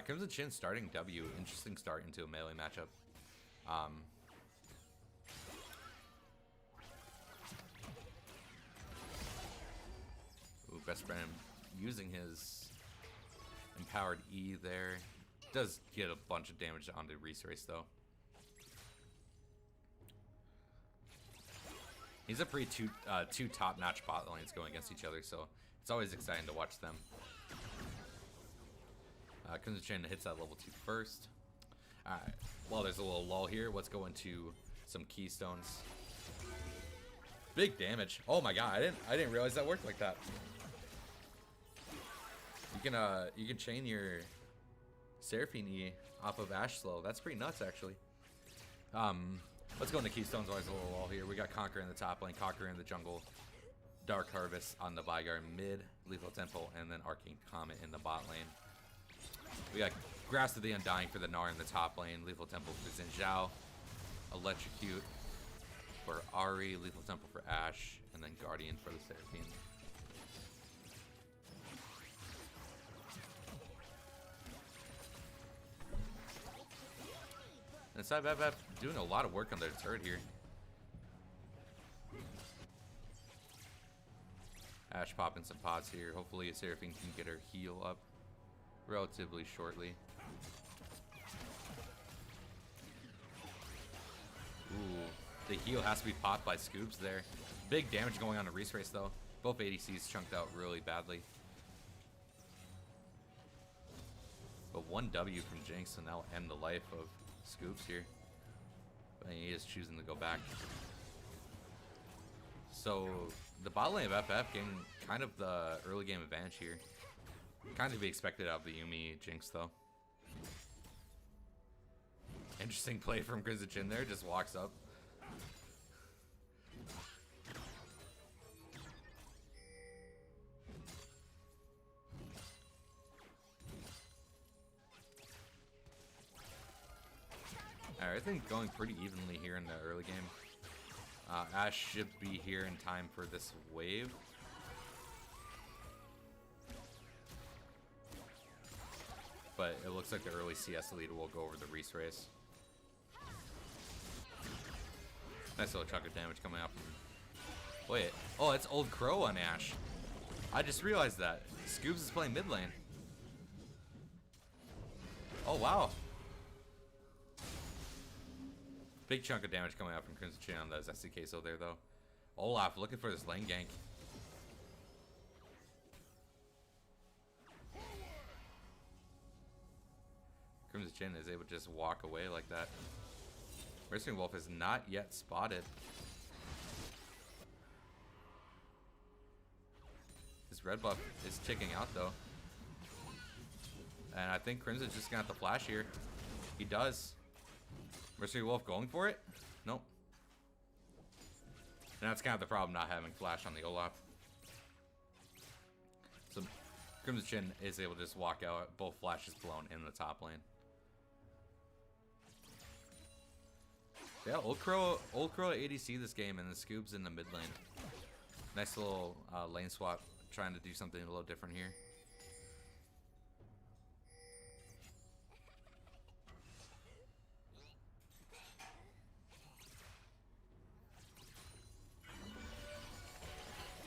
Crimson Chin starting W. Interesting start into a melee matchup. best friend using his empowered E there. Does get a bunch of damage onto Reese though. He's a pretty two top-notch bot lanes going against each other, so it's always exciting to watch them. Crimson Chin hits that level 2 first. Alright, well, there's a little lull here. Let's go into some keystones. Big damage. Oh my god, I didn't realize that worked like that. You can chain your Seraphine E off of Ash slow. That's pretty nuts, actually. Let's go into keystones. Always a little lull here. We got Conqueror in the top lane, Conqueror in the jungle, Dark Harvest on the Vygar mid, Lethal Temple, and then Arcane Comet in the bot lane. We got Grasp of the Undying for the Gnar in the top lane, Lethal Temple for Xin Zhao, Electrocute for Ahri, Lethal Temple for Ashe, and then Guardian for the Seraphine. And Side FF doing a lot of work on their turret here. Ashe popping some pods here. Hopefully Seraphine can get her heal up relatively shortly. Ooh, the heal has to be popped by Scoops there. Big damage going on to Reese though. Both ADCs chunked out really badly. But one W from Jinx and that'll end the life of Scoops here. But he is choosing to go back. So the bot lane of FF getting kind of the early game advantage here. Kind of be expected out of the Yuumi Jinx though. Interesting play from Crimson Chin there, just walks up. Alright, I think going pretty evenly here in the early game. Ashe should be here in time for this wave. But it looks like the early CS lead will go over the Reese race. Nice little chunk of damage coming out from... Wait. Oh, it's Old Crow on Ashe. I just realized that. Scoops is playing mid lane. Oh, wow. Big chunk of damage coming out from Crimson Chin on those SDK so there, though. Olaf looking for this lane gank. Crimson Chin is able to just walk away like that. Mercenary Wolf is not yet spotted. His red buff is ticking out though. And I think Crimson's just gonna have to flash here. He does. Mercenary Wolf going for it? Nope. And that's kind of the problem not having flash on the Olaf. So Crimson Chin is able to just walk out, both flashes blown in the top lane. Yeah, Old Crow ADC this game and the Scoops in the mid lane. Nice little lane swap, trying to do something a little different here.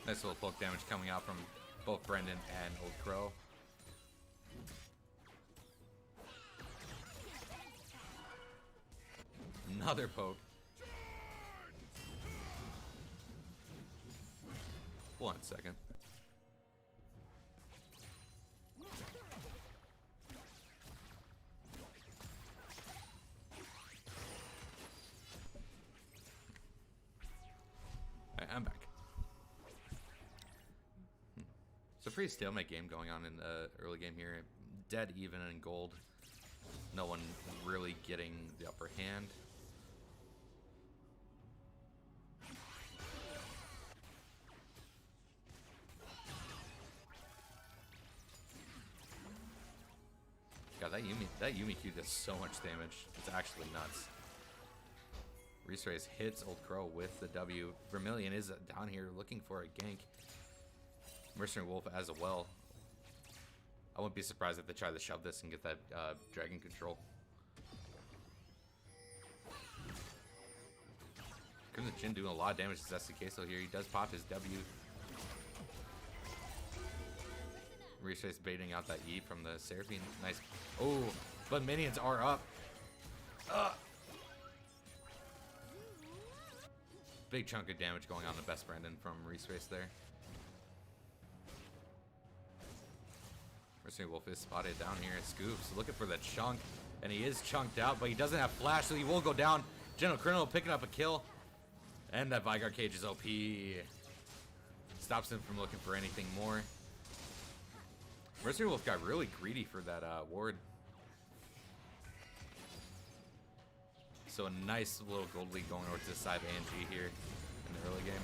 Nice little poke damage coming out from both Brendan and Old Crow. Another poke. One second. Alright, I'm back. It's a pretty stalemate game going on in the early game here. Dead even in gold. No one really getting the upper hand. God, that Yuumi Q does so much damage. It's actually nuts. Reese hits Old Crow with the W. Vermilion is down here looking for a gank. Mercenary Wolf as well. I wouldn't be surprised if they try to shove this and get that dragon control. Crimson Chin doing a lot of damage to SDK, so here he does pop his W. Research baiting out that E from the Seraphine. Nice. Oh, but minions are up. Big chunk of damage going on the best Brandon from Reese there. Mercenary Wolf is spotted down here. Scoops looking for the chunk, and he is chunked out, but he doesn't have flash, so he will go down. General Criminal picking up a kill, and that Vigor Cage is OP. Stops him from looking for anything more. Mercenary Wolf got really greedy for that ward. So a nice little gold lead going over to the side of Angie here in the early game.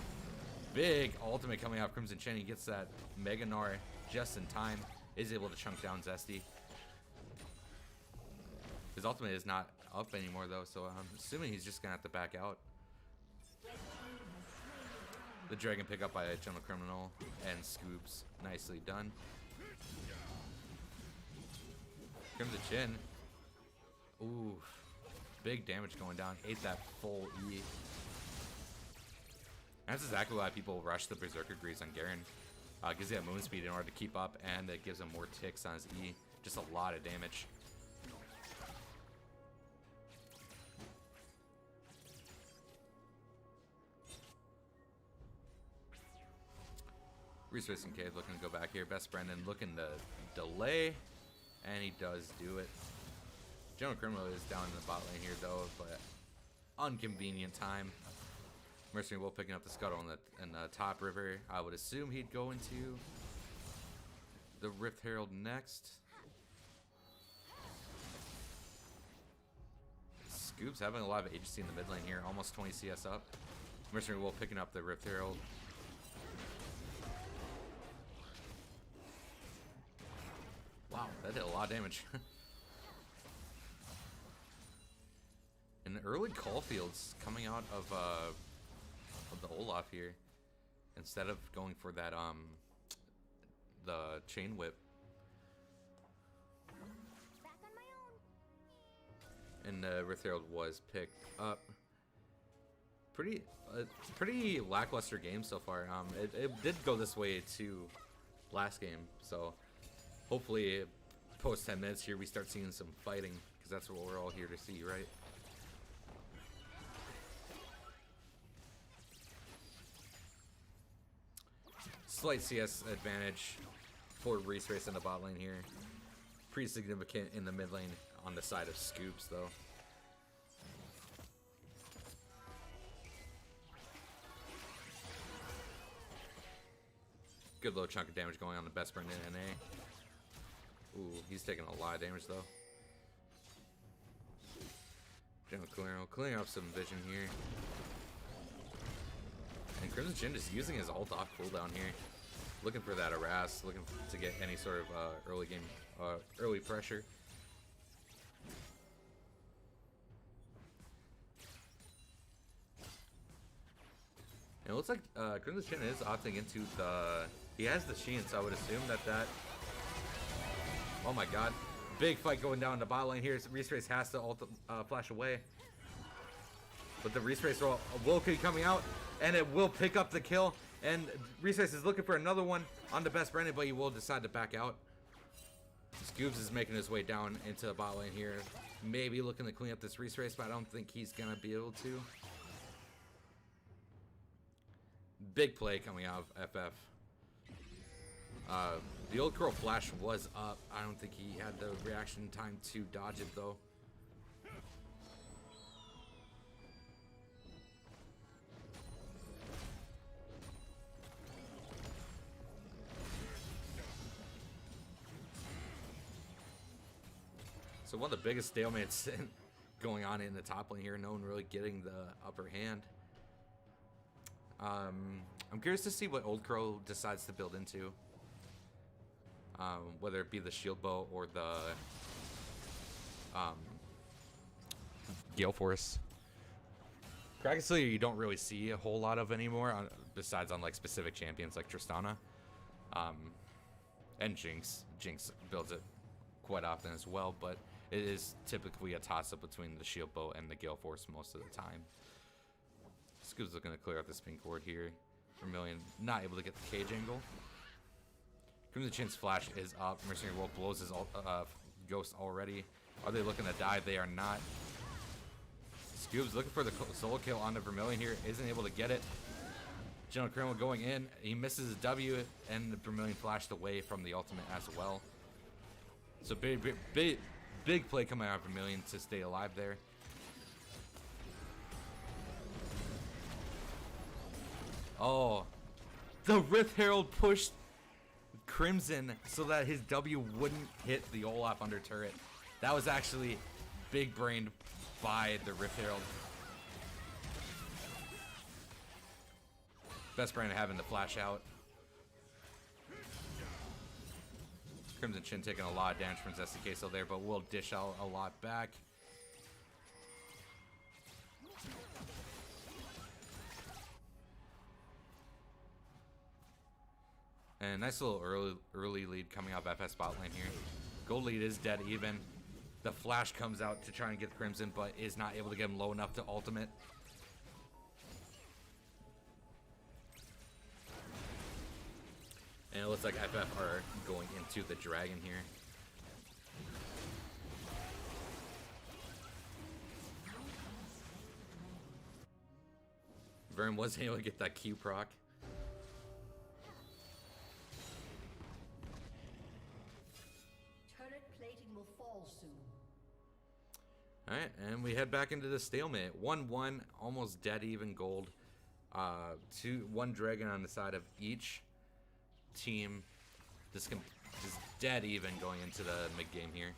Big ultimate coming out. Crimson Chen, he gets that Mega Gnar just in time. Is able to chunk down Zesty. His ultimate is not up anymore though, so I'm assuming he's just gonna have to back out. The dragon pick up by a General Criminal and Scoops. Nicely done. Crimson Chen. Ooh. Big damage going down. Ate that full E. That's exactly why people rush the Berserker Grease on Garen. Gives you that movement speed in order to keep up, and it gives him more ticks on his E. Just a lot of damage. Resource and Cave looking to go back here. Best Brendan looking to delay, and he does do it. General Criminal is down in the bot lane here though, but inconvenient time. Mercenary Wolf picking up the scuttle in the top river. I would assume he'd go into the Rift Herald next. Scoops having a lot of agency in the mid lane here. Almost 20 CS up. Mercenary Wolf picking up the Rift Herald. Wow, that did a lot of damage. In the early Caulfields coming out of the Olaf here, instead of going for that the chain whip. Back on my own. And the Rift Herald was picked up. Pretty lackluster game so far. It did go this way too last game, so hopefully post 10 minutes here we start seeing some fighting, because that's what we're all here to see, right? Slight CS advantage for Reese in the bot lane here. Pretty significant in the mid lane on the side of Scoops though. Good little chunk of damage going on the best Brendan NA. Ooh, he's taking a lot of damage though. General clearing up some vision here. And Crimson Chin just using his ult off cooldown here. Looking for that harass, looking to get any sort of early game, early pressure. And it looks like Crimson Chin is opting into the... He has the Sheen, so I would assume that... Oh my god. Big fight going down the bot lane here. Reese has to ult, flash away. But the Reese will keep coming out, and it will pick up the kill. And Reese is looking for another one on the best Brendan, but he will decide to back out. Scoops is making his way down into the bot lane here. Maybe looking to clean up this Reese, but I don't think he's going to be able to. Big play coming out of FF. The old Crow flash was up. I don't think he had the reaction time to dodge it though. So one of the biggest stalemates going on in the top lane here. No one really getting the upper hand. I'm curious to see what Old Crow decides to build into. Whether it be the shield bow or the Gale Force. Kraken Slayer you don't really see a whole lot of anymore, besides on like specific champions like Tristana. And Jinx. Jinx builds it quite often as well, but it is typically a toss-up between the shield bow and the Gale Force most of the time. Scoop's looking to clear out this pink ward here. Vermilion not able to get the cage angle. Crimson Chin's flash is up. Mercenary Wolf blows his ghost already. Are they looking to dive? They are not. Scoob's looking for the solo kill on the Vermilion here. Isn't able to get it. General Criminal going in. He misses his W, and the Vermilion flashed away from the ultimate as well. So big play coming out of Vermilion to stay alive there. Oh, the Rift Herald pushed Crimson so that his W wouldn't hit the Olaf under turret. That was actually big brained by the Rift Herald. Best brain having the flash out. Crimson Chin taking a lot of damage from Zesty Queso there, but will dish out a lot back. And nice little early lead coming out of FS bot lane here. Gold lead is dead even. The flash comes out to try and get Crimson, but is not able to get him low enough to ultimate. And it looks like FF are going into the dragon here. Vern was able to get that Q proc. Turret plating will fall soon. Alright, and we head back into the stalemate. 1-1, almost dead even gold. One dragon on the side of each team. Just dead even going into the mid game here.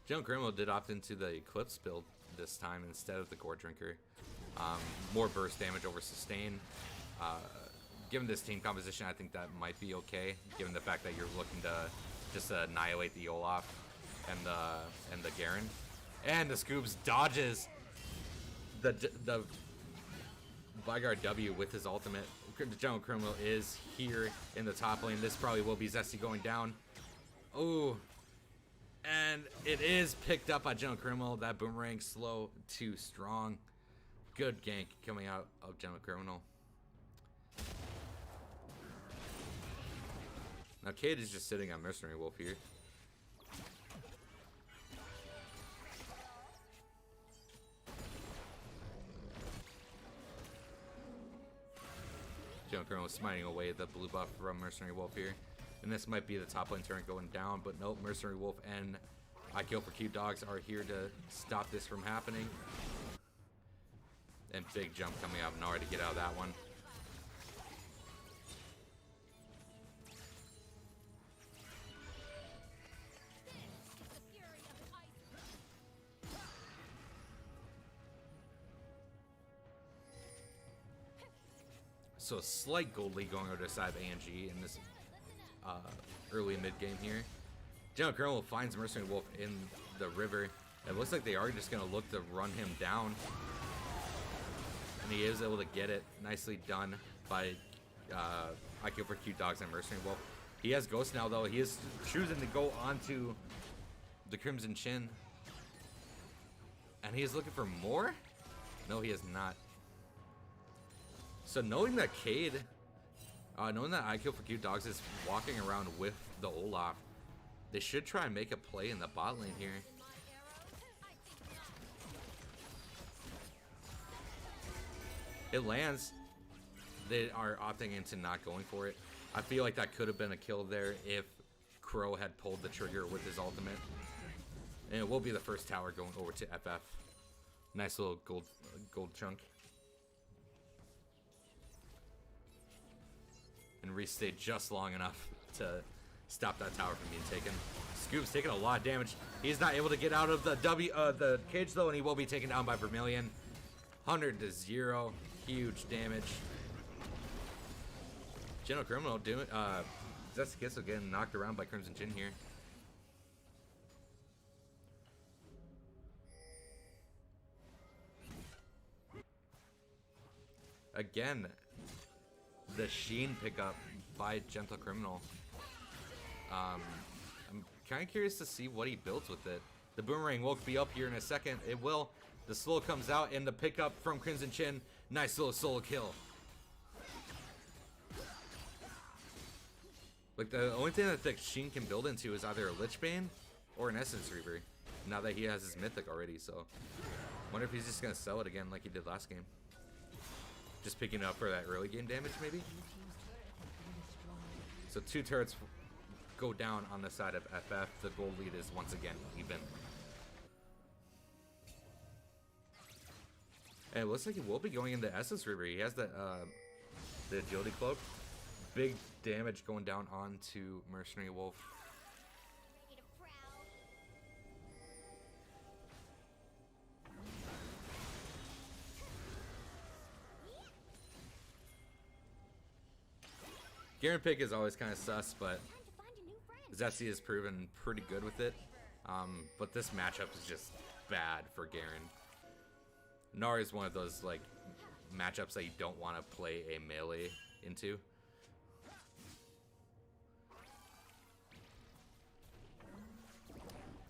General Criminal did opt into the Eclipse build this time instead of the Gore Drinker. More burst damage over sustain. Given this team composition, I think that might be okay, given the fact that you're looking to just annihilate the Olaf and the Garen. And the Scoobs dodges the Vigard W with his ultimate. The General Criminal is here in the top lane. This probably will be Zesty going down. Oh, and it is picked up by General Criminal. That boomerang slow, too strong. Good gank coming out of General Criminal. Now Cade is just sitting on Mercenary Wolf here. General Criminal smiting away the blue buff from Mercenary Wolf here. And this might be the top lane turret going down, but nope, Mercenary Wolf and I Kill for Cute Dogs are here to stop this from happening. And big jump coming out of Nara to get out of that one. So a slight gold lead going over to the side of ANG in this early mid game here. General Criminal finds Mercenary Wolf in the river. It looks like they are just going to look to run him down. And he is able to get it. Nicely done by I Kill for Cute Dogs and Mercenary Wolf. He has Ghost now, though. He is choosing to go onto the Crimson Chin. And he is looking for more? No, he is not. So knowing that Cade, knowing that I Kill for Cute Dogs is walking around with the Olaf, they should try and make a play in the bot lane here. It lands. They are opting into not going for it. I feel like that could have been a kill there if Crow had pulled the trigger with his ultimate. And it will be the first tower going over to FF. Nice little gold chunk. And Reese stayed just long enough to stop that tower from being taken. Scoop's taking a lot of damage. He's not able to get out of the cage though, and he will be taken down by Vermilion. 100-0. Huge damage. General Criminal doing Zesty Queso getting knocked around by Crimson Chin here. Again, the Sheen pickup by Gentle Criminal. I'm kind of curious to see what he builds with it. The boomerang will be up here in a second. It will. The slow comes out and the pickup from Crimson Chin. Nice little solo kill. Like, the only thing that the Sheen can build into is either a Lich Bane or an Essence Reaver. Now that he has his Mythic already, so. Wonder if he's just gonna sell it again like he did last game. Just picking it up for that early game damage, maybe? So 2 turrets go down on the side of FF. The gold lead is once again even. And it looks like he will be going into Essence Reaver. He has the Agility Cloak. Big damage going down onto Mercenary Wolf. Ready to prowl. Garen pick is always kind of sus, but Time to find a new friend. Zetsi has proven pretty good with it. But this matchup is just bad for Garen. Gnar is one of those like matchups that you don't want to play a melee into.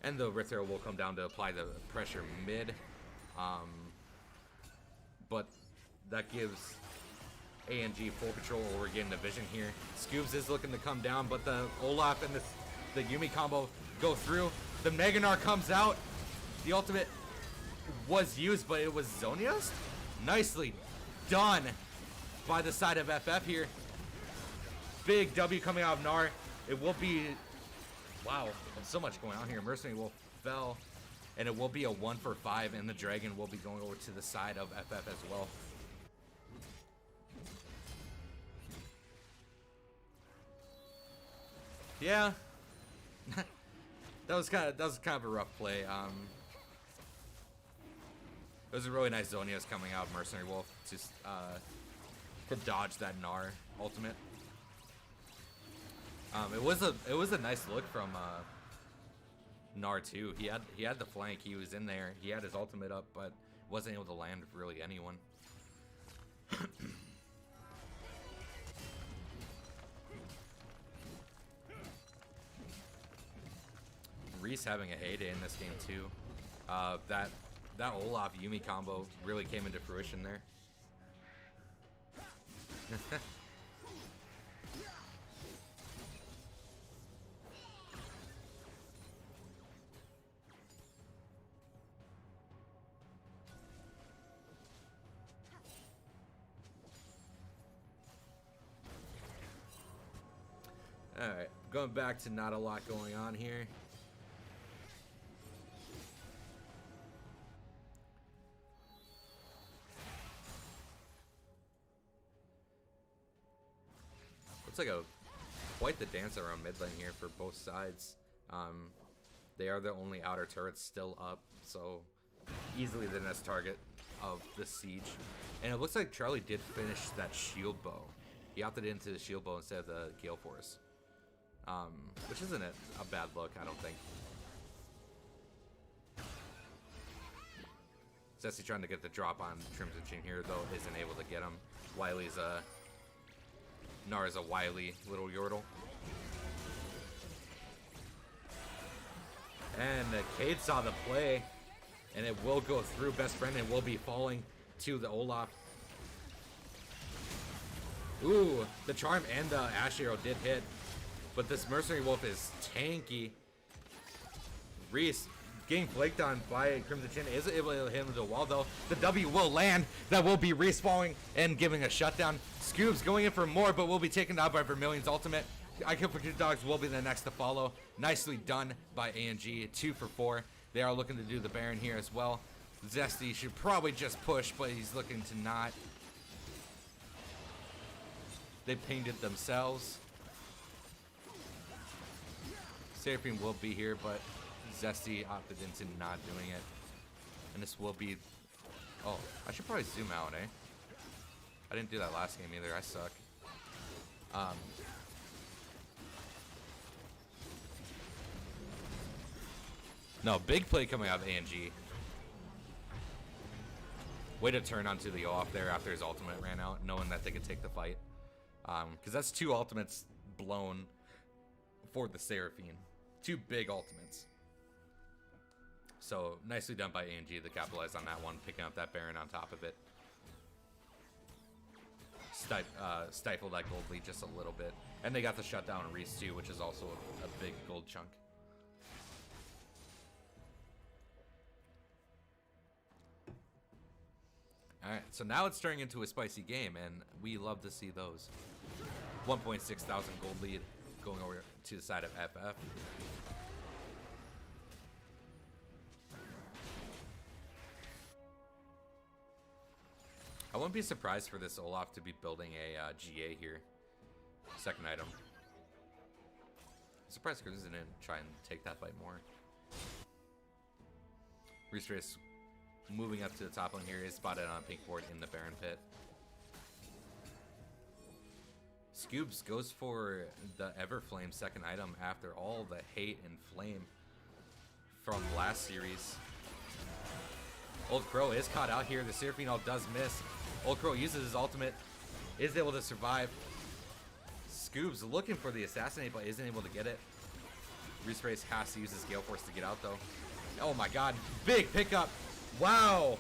And the Rithra will come down to apply the pressure mid. But that gives ANG full control over getting the vision here. Scoobs is looking to come down, but the Olaf and the Yumi combo go through. The Meganar comes out. The ultimate was used, but it was Zonia's. Nicely done by the side of FF here. Big W coming out of Gnar. It will be... Wow, so much going on here. Mercenary Wolf fell, and it will be a 1 for 5, and the Dragon will be going over to the side of FF as well. Yeah, that was kind of a rough play. It was a really nice Zonia's coming out of Mercenary Wolf to dodge that Gnar ultimate. It was a nice look from Gnar too. He had the flank. He was in there. He had his ultimate up, but wasn't able to land really anyone. Reese having a heyday in this game too. That Olaf Yumi combo really came into fruition there. Alright, going back to not a lot going on here. Looks like quite the dance around mid lane here for both sides. They are the only outer turrets still up, so easily the next target of the siege. And it looks like Charlie did finish that shield bow. He opted into the shield bow instead of the Gale Force. Which isn't a bad look, I don't think. Zetsi trying to get the drop on Crimson Chin here, though isn't able to get him. Wiley's Gnar's a wily little Yordle. And Cade saw the play, and it will go through. Best friend and will be falling to the Olaf. Ooh, the charm and the Ash Arrow did hit. But this Mercenary Wolf is tanky. Reese getting flaked on by Crimson Chin is able to hit him to the wall though. The W will land. That will be Reese falling and giving a shutdown. Scoobs going in for more, but will be taken out by Vermilion's ultimate. I Kill for Cute Dogs will be the next to follow. Nicely done by ANG. 2 for 4. They are looking to do the Baron here as well. Zesty should probably just push, but he's looking to not. They pinged it themselves. Seraphine will be here, but Zesty opted into not doing it. And this will be... Oh, I should probably zoom out, eh? I didn't do that last game either. I suck. No, big play coming out of ANG. Way to turn onto the off there after his ultimate ran out, knowing that they could take the fight. Because that's 2 ultimates blown for the Seraphine. 2 big ultimates. So nicely done by ANG to capitalize on that one, picking up that Baron on top of it. Stifled that gold lead just a little bit. And they got the shutdown Reese too, which is also a big gold chunk. Alright, so now it's turning into a spicy game, and we love to see those. 1.6 thousand gold lead going over to the side of FF. I wouldn't be surprised for this Olaf to be building a GA here. Second item. I'm surprised Crimson didn't try and take that fight more. Restrace moving up to the top lane here. Is spotted on pink board in the Baron pit. Scoobs goes for the Everflame second item after all the hate and flame from last series. Old Crow is caught out here. The Seraphine ult does miss. Old Crow uses his ultimate, is able to survive. Scoobs looking for the assassinate, but isn't able to get it. Restrace has to use his Gale Force to get out, though. Oh my god, big pickup. Wow,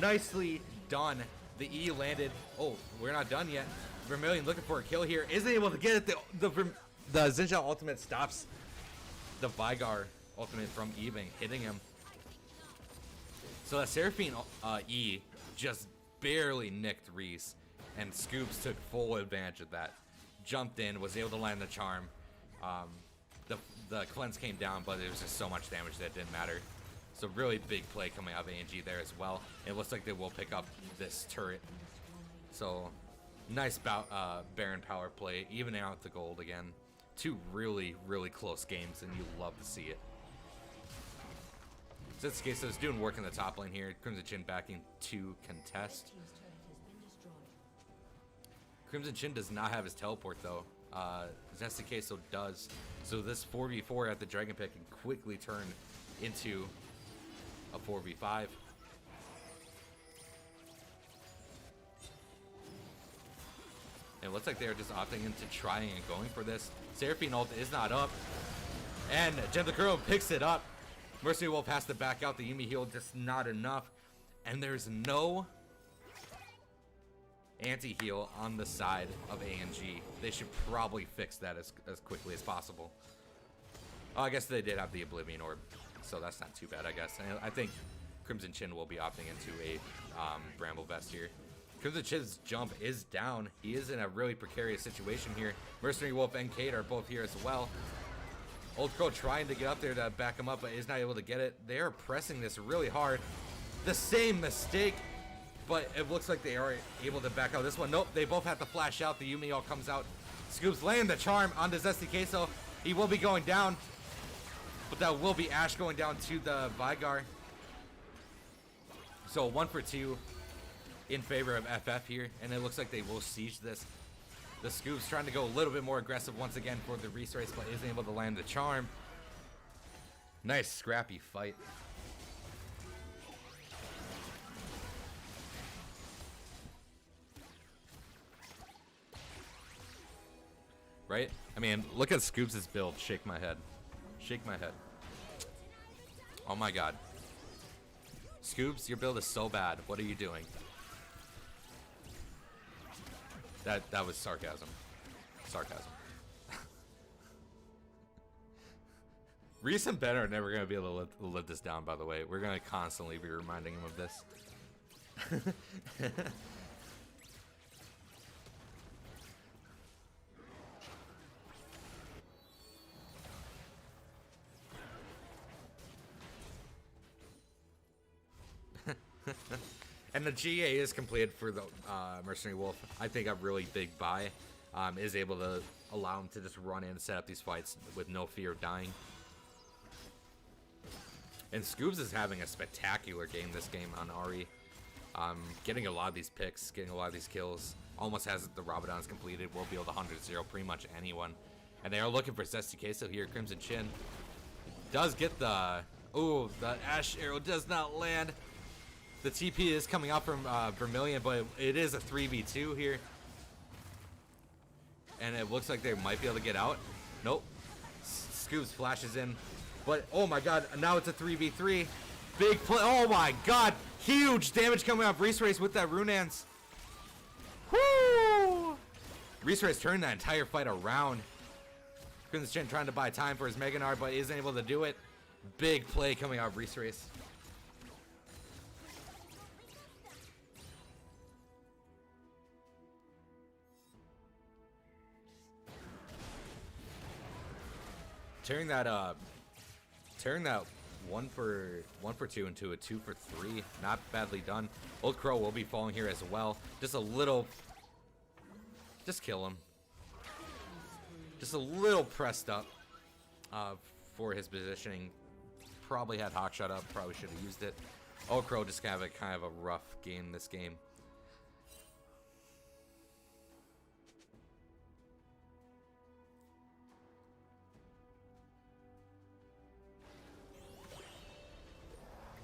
nicely done. The E landed. Oh, we're not done yet. Vermilion looking for a kill here. Isn't able to get it. The Zinja ultimate stops the Vigar ultimate from even hitting him. So that Seraphine E just barely nicked Reese, and Scoops took full advantage of that. Jumped in, was able to land the charm. The cleanse came down, but it was just so much damage that it didn't matter. So really big play coming out of ANG there as well. It looks like they will pick up this turret. So nice Baron power play, evening out the gold again. Two really, really close games, and you love to see it. Zetsuke is doing work in the top lane here. Crimson Chin backing to contest. Crimson Chin does not have his teleport though. Zetsuke does. So this 4v4 at the Dragon Pit can quickly turn into a 4v5. It looks like they're just opting into trying and going for this. Seraphine ult is not up. And Gentle picks it up. Mercenary Wolf has to back out. The Yumi heal just not enough. And there's no anti-heal on the side of ANG. They should probably fix that as quickly as possible. Oh, I guess they did have the Oblivion Orb, so that's not too bad, I guess. And I think Crimson Chin will be opting into a Bramble Vest here. Crimson Chin's jump is down. He is in a really precarious situation here. Mercenary Wolf and Kate are both here as well. Old Crow trying to get up there to back him up, but is not able to get it. They are pressing this really hard. The same mistake, but it looks like they are able to back out this one. Nope, they both have to flash out. The Yumi all comes out. Scoops land the charm onto Zesty Queso. He will be going down, but that will be Ash going down to the Vigar. So 1 for 2 in favor of FF here, and it looks like they will siege this. The Scoops trying to go a little bit more aggressive once again for the Restrace, but isn't able to land the charm. Nice scrappy fight. Right? I mean, look at Scoops' build. Shake my head. Shake my head. Oh my god. Scoops, your build is so bad. What are you doing? That was sarcasm. Sarcasm. Reese and Ben are never going to be able to live this down, by the way. We're going to constantly be reminding him of this. And the GA is completed for the Mercenary Wolf. I think a really big buy is able to allow him to just run in and set up these fights with no fear of dying. And Scoobs is having a spectacular game this game on Ahri. Getting a lot of these picks, getting a lot of these kills. Almost has the Rabadon's completed. Will be able to 100-0 pretty much anyone. And they are looking for Zesty Queso here. Crimson Chin does get the... Ooh, the Ash Arrow does not land. The TP is coming out from Vermilion, but it is a 3v2 here. And it looks like they might be able to get out. Nope. Scoops flashes in. But, oh my god, now it's a 3v3. Big play. Oh my god. Huge damage coming off Reese Race with that Runans. Woo! Reese Race turned that entire fight around. Crimson Chin trying to buy time for his Meganar, but isn't able to do it. Big play coming out of Reese Race. Tearing that 1-for-2 into a 2-for-3. Not badly done. Old Crow will be falling here as well. Just a little. Just kill him. Just a little pressed up for his positioning. Probably had Hawkshot up. Probably should have used it. Old Crow just kind of a rough game this game.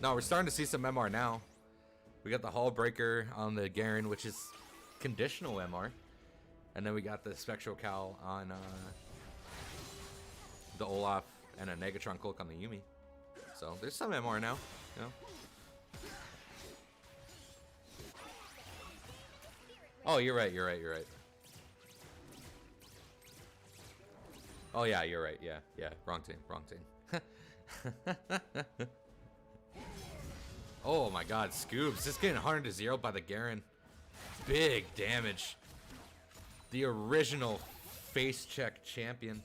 No, we're starting to see some MR now. We got the Hull Breaker on the Garen, which is conditional MR. And then we got the Spectral Cowl on the Olaf and a Negatron Cloak on the Yuumi. So there's some MR now, you know. Oh, you're right. Oh yeah, you're right. Yeah. Wrong team. Oh my god, Scoobs just getting 100-0 by the Garen. Big damage. The original face check champion.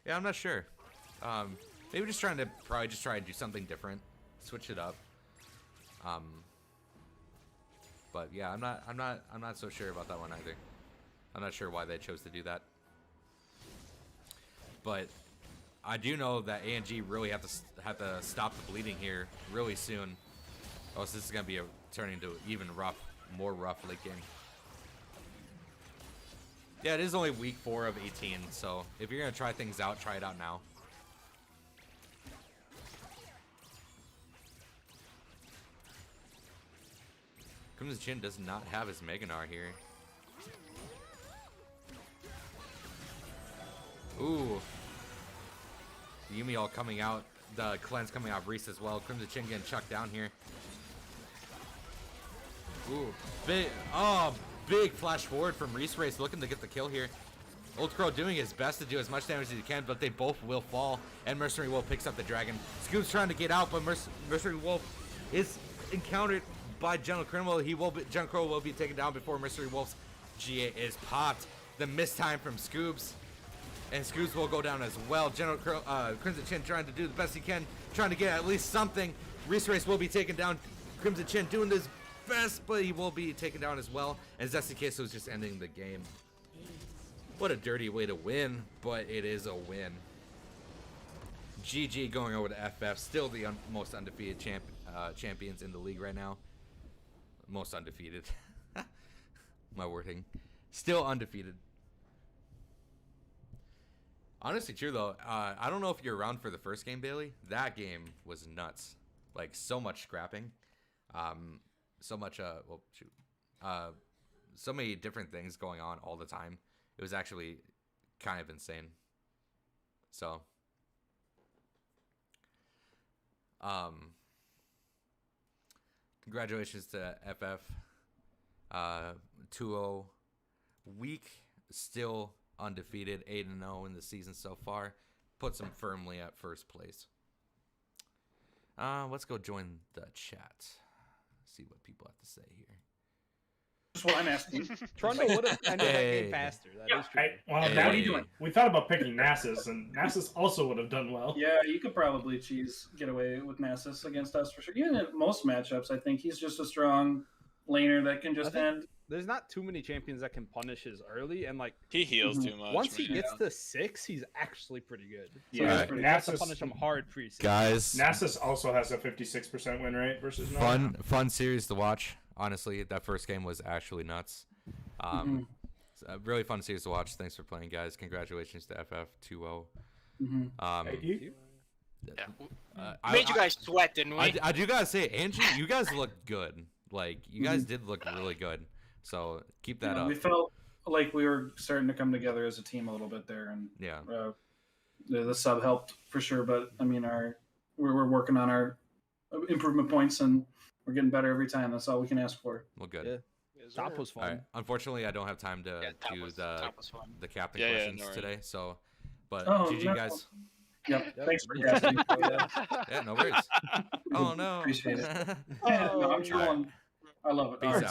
Yeah, I'm not sure. Maybe probably just try and do something different. Switch it up. But yeah, I'm not so sure about that one either. I'm not sure why they chose to do that. But I do know that ANG really have to stop the bleeding here really soon. Oh, so this is gonna be turning into even more rough late game. Yeah, it is only week 4 of 18, so if you're gonna try things out, try it out now. Crimson Chin does not have his Meganar here. Ooh. Yuumi all coming out. The cleanse coming out of Reese as well. Crimson Chin getting chucked down here. Ooh. Big flash forward from Reese Race looking to get the kill here. Old Crow doing his best to do as much damage as he can, but they both will fall. And Mercenary Wolf picks up the dragon. Scoop's trying to get out, but Mercenary Wolf is encountered by General Criminal. General Crow will be taken down before Mercenary Wolf's GA is popped. The mistime from Scoobs. And Scoobs will go down as well. Crimson Chin trying to do the best he can, trying to get at least something. Reese Race will be taken down. Crimson Chin doing his best, but he will be taken down as well. And Zesty Queso is just ending the game. What a dirty way to win, but it is a win. GG going over to FF. Still the most undefeated champions in the league right now. Most undefeated. My wording. Still undefeated. Honestly, true though. I don't know if you're around for the first game, Bailey. That game was nuts. Like so much scrapping, so much. So many different things going on all the time. It was actually kind of insane. So, congratulations to FF. 2-0 week still. Undefeated, 8-0 in the season so far. Puts them firmly at first place. Let's go join the chat. See what people have to say here. That's what I'm asking. Trundle would have ended that game faster. That is true. Well, Hey. now what are you doing? We thought about picking Nasus, and Nasus also would have done well. Yeah, you could probably get away with Nasus against us for sure. Even in most matchups, I think he's just a strong laner that can just end. There's not too many champions that can punish his early, and like He heals too much. once he man. gets to 6, he's actually pretty good. So Yeah, you he's have pretty to Nasus- punish him hard pre-6. Guys, Nasus also has a 56% win rate versus Nova. fun series to watch. Honestly, that first game was actually nuts. It's a really fun series to watch. Thanks for playing, guys. Congratulations to FF 2-0. Thank you. Made you guys sweat, didn't we? I do gotta say, Angie, you guys look good. Like you guys did look really good. So keep that up. We felt like we were starting to come together as a team a little bit there, and Yeah. The sub helped for sure. But I mean, we're working on our improvement points, and we're getting better every time. That's all we can ask for. Well, good. Yeah. Yes, Top sir. was All fun. right. Unfortunately, I don't have time to top do was the fun. captain Yeah, questions no worries. today. So, but Oh, GG no. guys. Yep. Yep. Thanks for Yeah. asking. Yeah, no worries. Oh no. Appreciate it. Yeah, no, I'm All right. trolling. I love it. Peace All right. out.